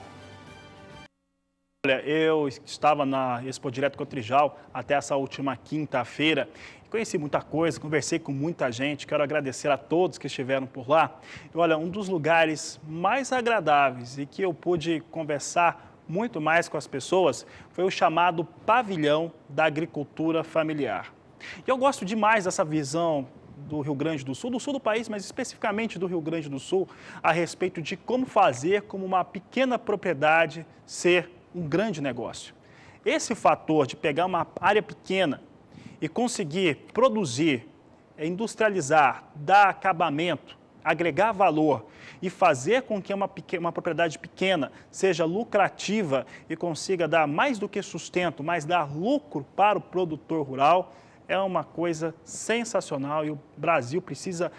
[SPEAKER 1] Olha, eu estava na Expo Direto Cotrijal até essa última quinta-feira. Conheci muita coisa, conversei com muita gente, quero agradecer a todos que estiveram por lá. E, olha, um dos lugares mais agradáveis e que eu pude conversar muito mais com as pessoas foi o chamado Pavilhão da Agricultura Familiar. E eu gosto demais dessa visão do Rio Grande do sul do país, mas especificamente do Rio Grande do Sul, a respeito de como fazer como uma pequena propriedade ser um grande negócio. Esse fator de pegar uma área pequena e conseguir produzir, industrializar, dar acabamento, agregar valor e fazer com que uma propriedade pequena seja lucrativa e consiga dar mais do que sustento, mas dar lucro para o produtor rural, é uma coisa sensacional e o Brasil precisa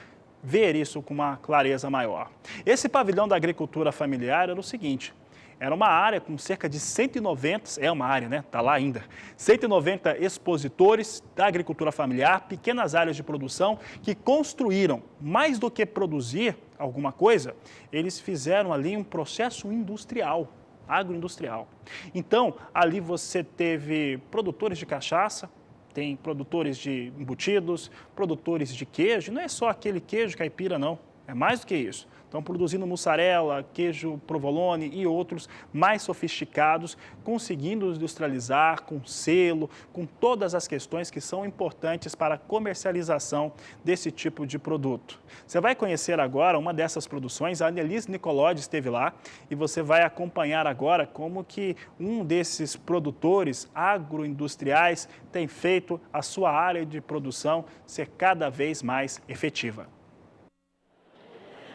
[SPEAKER 1] ver isso com uma clareza maior. Esse pavilhão da agricultura familiar era o seguinte: era uma área com cerca de 190, é uma área, né? Está lá ainda, 190 expositores da agricultura familiar, pequenas áreas de produção que construíram, mais do que produzir alguma coisa, eles fizeram ali um processo industrial, agroindustrial. Então, ali você teve produtores de cachaça, tem produtores de embutidos, produtores de queijo, não é só aquele queijo caipira não, é mais do que isso. Estão produzindo mussarela, queijo provolone e outros mais sofisticados, conseguindo industrializar com selo, com todas as questões que são importantes para a comercialização desse tipo de produto. Você vai conhecer agora uma dessas produções, a Annelise Nicolodi esteve lá, e você vai acompanhar agora como que um desses produtores agroindustriais tem feito a sua área de produção ser cada vez mais efetiva.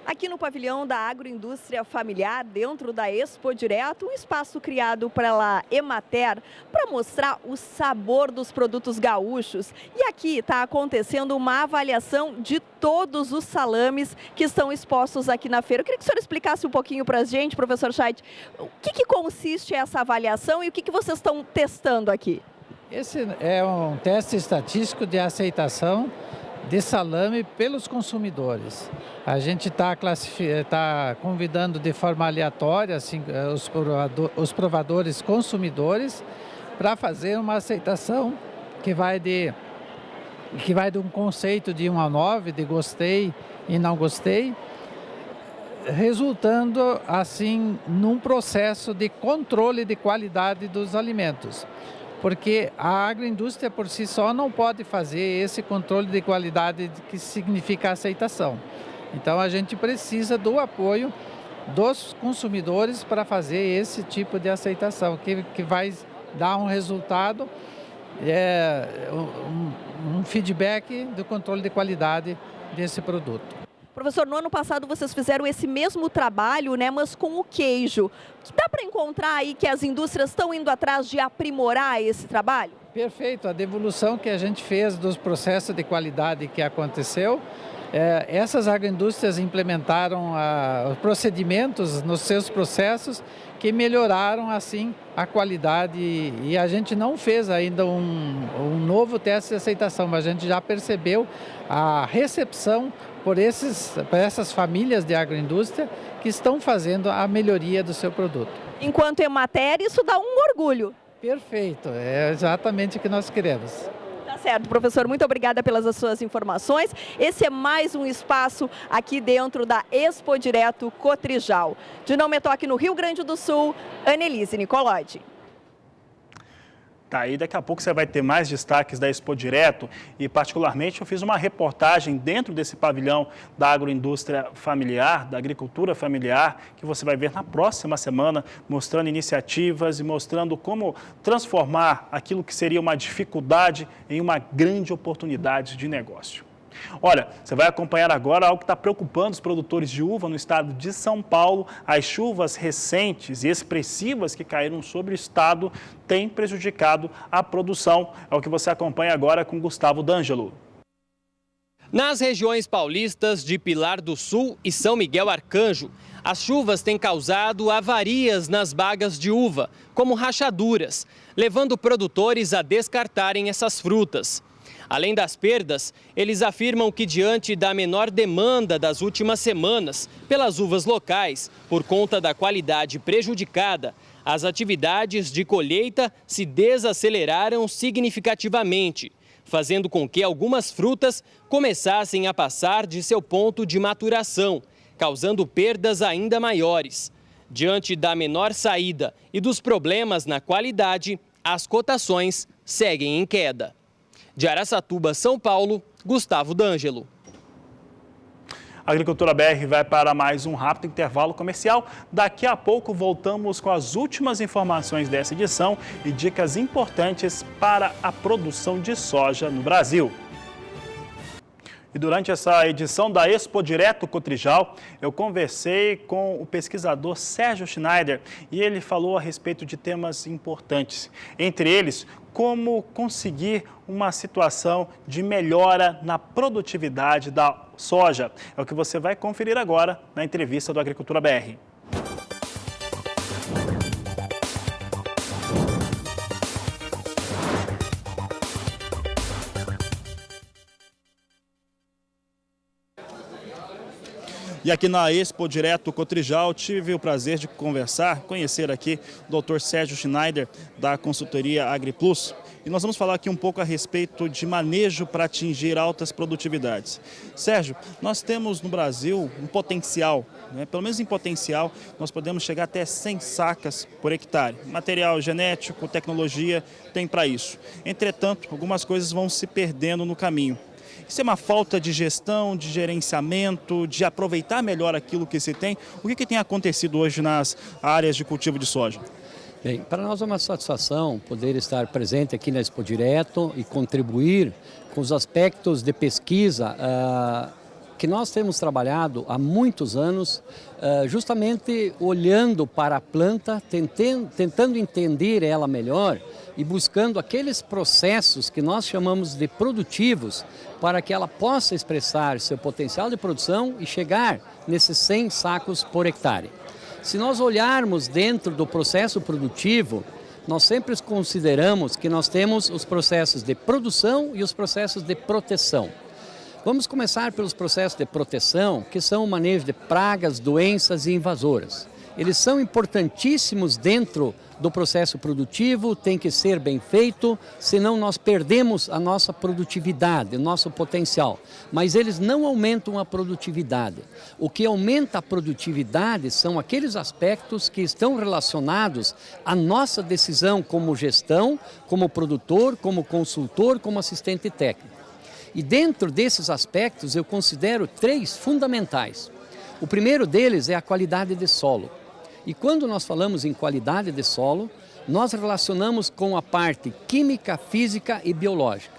[SPEAKER 8] Aqui no pavilhão da Agroindústria Familiar, dentro da Expo Direto, um espaço criado pela Emater para mostrar o sabor dos produtos gaúchos. E aqui está acontecendo uma avaliação de todos os salames que estão expostos aqui na feira. Eu queria que o senhor explicasse um pouquinho para a gente, professor Scheidt, o que consiste essa avaliação e o que vocês estão testando aqui?
[SPEAKER 9] Esse é um teste estatístico de aceitação de salame pelos consumidores. A gente está convidando de forma aleatória assim, os provadores consumidores para fazer uma aceitação que vai de um conceito de 1 a 9, de gostei e não gostei, resultando assim num processo de controle de qualidade dos alimentos. Porque a agroindústria por si só não pode fazer esse controle de qualidade que significa aceitação. Então a gente precisa do apoio dos consumidores para fazer esse tipo de aceitação, que vai dar um resultado, um feedback do controle de qualidade desse produto.
[SPEAKER 8] Professor, no ano passado vocês fizeram esse mesmo trabalho, né, mas com o queijo. Dá para encontrar aí que as indústrias estão indo atrás de aprimorar esse trabalho?
[SPEAKER 9] Perfeito. A devolução que a gente fez dos processos de qualidade que aconteceu, essas agroindústrias implementaram procedimentos nos seus processos que melhoraram assim a qualidade, e a gente não fez ainda um novo teste de aceitação, mas a gente já percebeu a recepção por essas famílias de agroindústria que estão fazendo a melhoria do seu produto.
[SPEAKER 8] Enquanto Emater, isso dá um orgulho.
[SPEAKER 9] Perfeito, é exatamente o que nós queremos.
[SPEAKER 8] Tá certo, professor, muito obrigada pelas suas informações. Esse é mais um espaço aqui dentro da Expo Direto Cotrijal. De Não Me Toque, no Rio Grande do Sul, Annelise Nicolodi.
[SPEAKER 1] Tá aí, daqui a pouco você vai ter mais destaques da Expo Direto e, particularmente, eu fiz uma reportagem dentro desse pavilhão da agroindústria familiar, da agricultura familiar, que você vai ver na próxima semana, mostrando iniciativas e mostrando como transformar aquilo que seria uma dificuldade em uma grande oportunidade de negócio. Olha, você vai acompanhar agora algo que está preocupando os produtores de uva no estado de São Paulo. As chuvas recentes e expressivas que caíram sobre o estado têm prejudicado a produção. É o que você acompanha agora com Gustavo D'Angelo.
[SPEAKER 10] Nas regiões paulistas de Pilar do Sul e São Miguel Arcanjo, as chuvas têm causado avarias nas bagas de uva, como rachaduras, levando produtores a descartarem essas frutas. Além das perdas, eles afirmam que diante da menor demanda das últimas semanas pelas uvas locais, por conta da qualidade prejudicada, as atividades de colheita se desaceleraram significativamente, fazendo com que algumas frutas começassem a passar de seu ponto de maturação, causando perdas ainda maiores. Diante da menor saída e dos problemas na qualidade, as cotações seguem em queda. De Araçatuba, São Paulo, Gustavo D'Angelo.
[SPEAKER 1] A Agricultura BR vai para mais um rápido intervalo comercial. Daqui a pouco voltamos com as últimas informações dessa edição e dicas importantes para a produção de soja no Brasil. E durante essa edição da Expo Direto Cotrijal, eu conversei com o pesquisador Sérgio Schneider e ele falou a respeito de temas importantes. Entre eles, como conseguir uma situação de melhora na produtividade da soja. É o que você vai conferir agora na entrevista do Agricultura BR. E aqui na Expo Direto Cotrijal, tive o prazer de conhecer aqui o Dr. Sérgio Schneider, da consultoria AgriPlus. E nós vamos falar aqui um pouco a respeito de manejo para atingir altas produtividades. Sérgio, nós temos no Brasil um potencial, pelo menos em potencial, nós podemos chegar até 100 sacas por hectare. Material genético, tecnologia, tem para isso. Entretanto, algumas coisas vão se perdendo no caminho. Isso é uma falta de gestão, de gerenciamento, de aproveitar melhor aquilo que se tem. O que tem acontecido hoje nas áreas de cultivo de soja?
[SPEAKER 11] Bem, para nós é uma satisfação poder estar presente aqui na Expo Direto e contribuir com os aspectos de pesquisa que nós temos trabalhado há muitos anos, justamente olhando para a planta, tentando entender ela melhor e buscando aqueles processos que nós chamamos de produtivos para que ela possa expressar seu potencial de produção e chegar nesses 100 sacos por hectare. Se nós olharmos dentro do processo produtivo, nós sempre consideramos que nós temos os processos de produção e os processos de proteção. Vamos começar pelos processos de proteção, que são o manejo de pragas, doenças e invasoras. Eles são importantíssimos dentro do processo produtivo, tem que ser bem feito, senão nós perdemos a nossa produtividade, o nosso potencial. Mas eles não aumentam a produtividade. O que aumenta a produtividade são aqueles aspectos que estão relacionados à nossa decisão como gestão, como produtor, como consultor, como assistente técnico. E dentro desses aspectos eu considero 3 fundamentais. O primeiro deles é a qualidade de solo. E quando nós falamos em qualidade de solo, nós relacionamos com a parte química, física e biológica.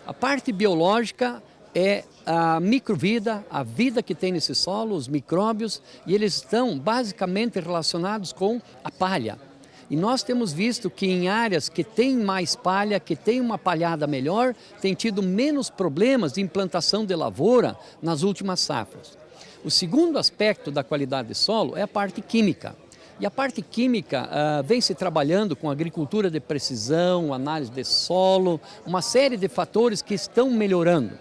[SPEAKER 11] A parte biológica é a microvida, a vida que tem nesse solo, os micróbios, e eles estão basicamente relacionados com a palha. E nós temos visto que em áreas que tem mais palha, que tem uma palhada melhor, tem tido menos problemas de implantação de lavoura nas últimas safras. O segundo aspecto da qualidade de solo é a parte química. E a parte química vem se trabalhando com agricultura de precisão, análise de solo, uma série de fatores que estão melhorando.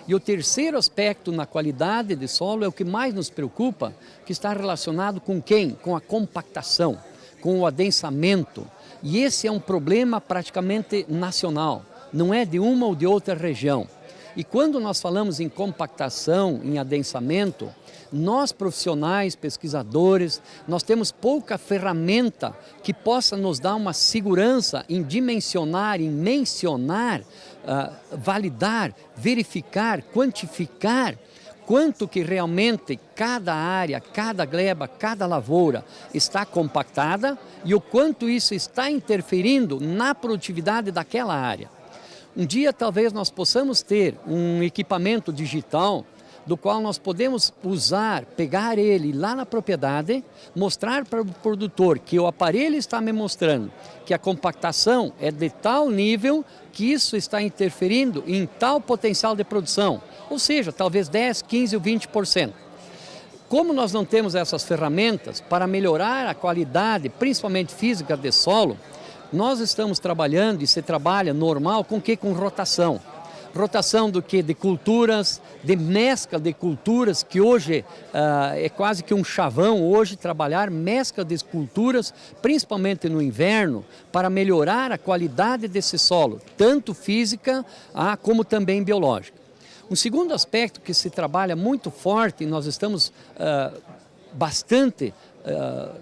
[SPEAKER 11] E o terceiro aspecto na qualidade de solo é o que mais nos preocupa, que está relacionado com quem? Com a compactação, com o adensamento. E esse é um problema praticamente nacional, não é de uma ou de outra região. E quando nós falamos em compactação, em adensamento, nós profissionais, pesquisadores, nós temos pouca ferramenta que possa nos dar uma segurança em dimensionar, em mencionar, validar, verificar, quantificar quanto que realmente cada área, cada gleba, cada lavoura está compactada e o quanto isso está interferindo na produtividade daquela área. Um dia talvez nós possamos ter um equipamento digital do qual nós podemos usar, pegar ele lá na propriedade, mostrar para o produtor que o aparelho está me mostrando que a compactação é de tal nível que isso está interferindo em tal potencial de produção, ou seja, talvez 10, 15 ou 20%. Como nós não temos essas ferramentas para melhorar a qualidade, principalmente física de solo, nós estamos trabalhando, e se trabalha normal, com o que? Com rotação. Rotação do que? De culturas, de mescla de culturas, que hoje é quase que um chavão, hoje trabalhar mescla de culturas, principalmente no inverno, para melhorar a qualidade desse solo, tanto física como também biológica. Um segundo aspecto que se trabalha muito forte, e nós estamos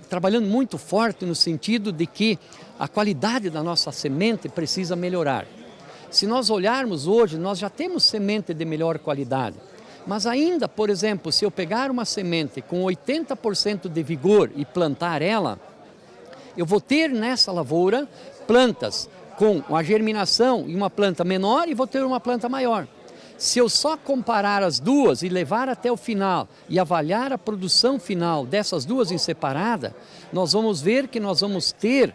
[SPEAKER 11] trabalhando muito forte no sentido de que a qualidade da nossa semente precisa melhorar. Se nós olharmos hoje, nós já temos semente de melhor qualidade, mas ainda, por exemplo, se eu pegar uma semente com 80% de vigor e plantar ela, eu vou ter nessa lavoura plantas com uma germinação e uma planta menor e vou ter uma planta maior. Se eu só comparar as duas e levar até o final e avaliar a produção final dessas duas em separada, nós vamos ver que nós vamos ter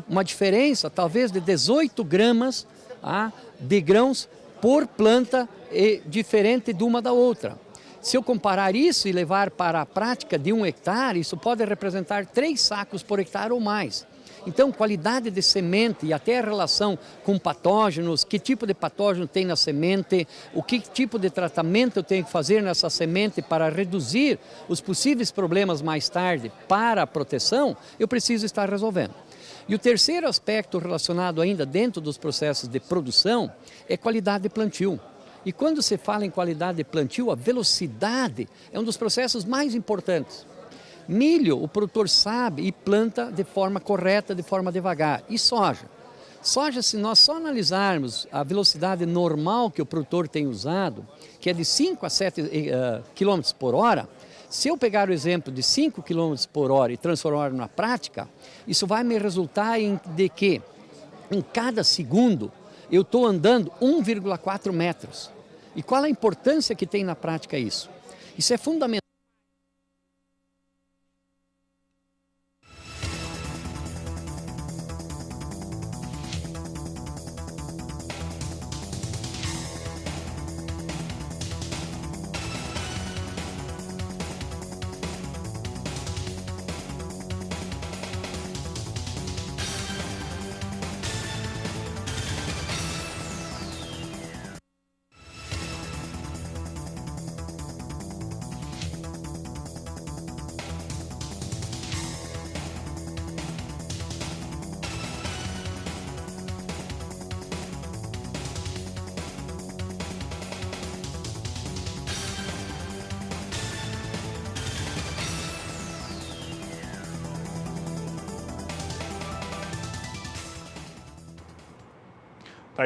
[SPEAKER 11] uma diferença talvez de 18 gramas de grãos por planta diferente de uma da outra. Se eu comparar isso e levar para a prática de 1 hectare, isso pode representar 3 sacos por hectare ou mais. Então, qualidade de semente e até a relação com patógenos, que tipo de patógeno tem na semente, o que tipo de tratamento eu tenho que fazer nessa semente para reduzir os possíveis problemas mais tarde para a proteção, eu preciso estar resolvendo. E o terceiro aspecto relacionado ainda dentro dos processos de produção é qualidade de plantio. E quando se fala em qualidade de plantio, a velocidade é um dos processos mais importantes. Milho, o produtor sabe e planta de forma correta, de forma devagar. E soja? Soja, se nós só analisarmos a velocidade normal que o produtor tem usado, que é de 5 a 7 km por hora, se eu pegar o exemplo de 5 km por hora e transformar na prática, isso vai me resultar de que em cada segundo eu estou andando 1,4 metros. E qual a importância que tem na prática isso? Isso é fundamental.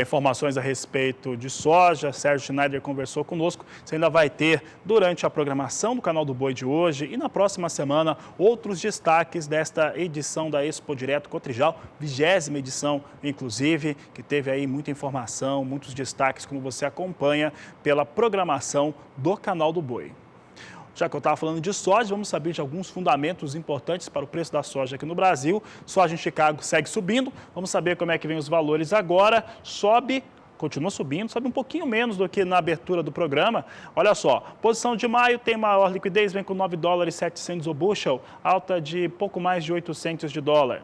[SPEAKER 1] Informações a respeito de soja, Sérgio Schneider conversou conosco. Você ainda vai ter, durante a programação do Canal do Boi de hoje e na próxima semana, outros destaques desta edição da Expo Direto Cotrijal, 20ª edição, inclusive, que teve aí muita informação, muitos destaques, como você acompanha pela programação do Canal do Boi. Já que eu estava falando de soja, vamos saber de alguns fundamentos importantes para o preço da soja aqui no Brasil. Soja em Chicago segue subindo. Vamos saber como é que vem os valores agora. Continua subindo, sobe um pouquinho menos do que na abertura do programa. Olha só, posição de maio tem maior liquidez, vem com 9 dólares 700 o bushel, alta de pouco mais de 8 centes de dólar.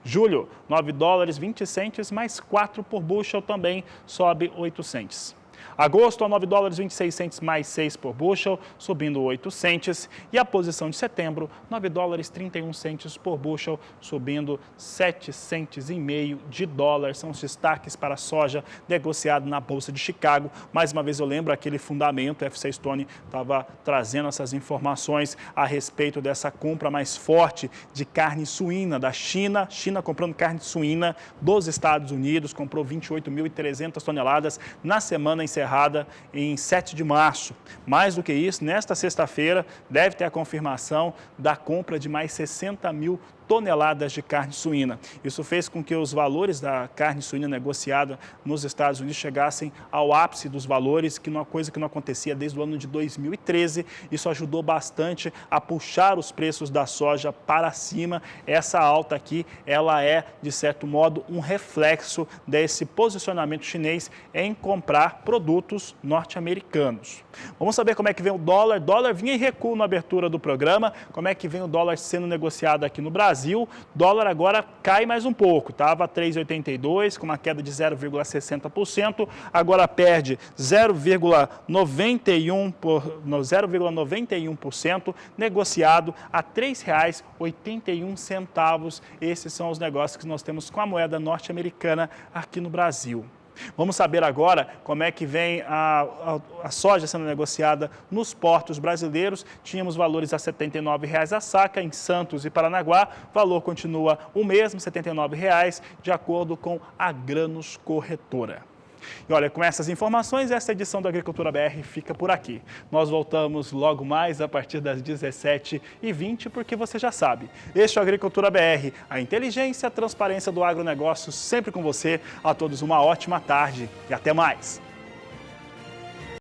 [SPEAKER 1] Julho, 9 dólares 20 centes, mais 4 por bushel também, sobe 8 centes. Agosto, a 9 dólares 26 centes mais 6 por bushel, subindo 8 centes. E a posição de setembro, 9 dólares 31 centes por bushel, subindo 7 centes e meio de dólar. São os destaques para a soja negociada na Bolsa de Chicago. Mais uma vez eu lembro aquele fundamento, o FC Stone estava trazendo essas informações a respeito dessa compra mais forte de carne suína da China. China comprando carne suína dos Estados Unidos, comprou 28.300 toneladas na semana encerrada em 7 de março. Mais do que isso, nesta sexta-feira deve ter a confirmação da compra de mais 60 mil toneladas de carne suína. Isso fez com que os valores da carne suína negociada nos Estados Unidos chegassem ao ápice dos valores, que é uma coisa que não acontecia desde o ano de 2013. Isso ajudou bastante a puxar os preços da soja para cima. Essa alta aqui, ela é, de certo modo, um reflexo desse posicionamento chinês em comprar produtos norte-americanos. Vamos saber como é que vem o dólar. O dólar vinha em recuo na abertura do programa. Como é que vem o dólar sendo negociado aqui no Brasil? Dólar agora cai mais um pouco, estava 3,82 com uma queda de 0,60%, agora perde 0,91%, negociado a R$ 3,81. Esses são os negócios que nós temos com a moeda norte-americana aqui no Brasil. Vamos saber agora como é que vem a soja sendo negociada nos portos brasileiros. Tínhamos valores a R$ 79,00 a saca em Santos e Paranaguá. O valor continua o mesmo, R$ 79,00, de acordo com a Grãos Corretora. E olha, com essas informações, esta edição do Agricultura BR fica por aqui. Nós voltamos logo mais a partir das 17h20, porque você já sabe, este é o Agricultura BR, a inteligência e a transparência do agronegócio sempre com você. A todos uma ótima tarde e até mais.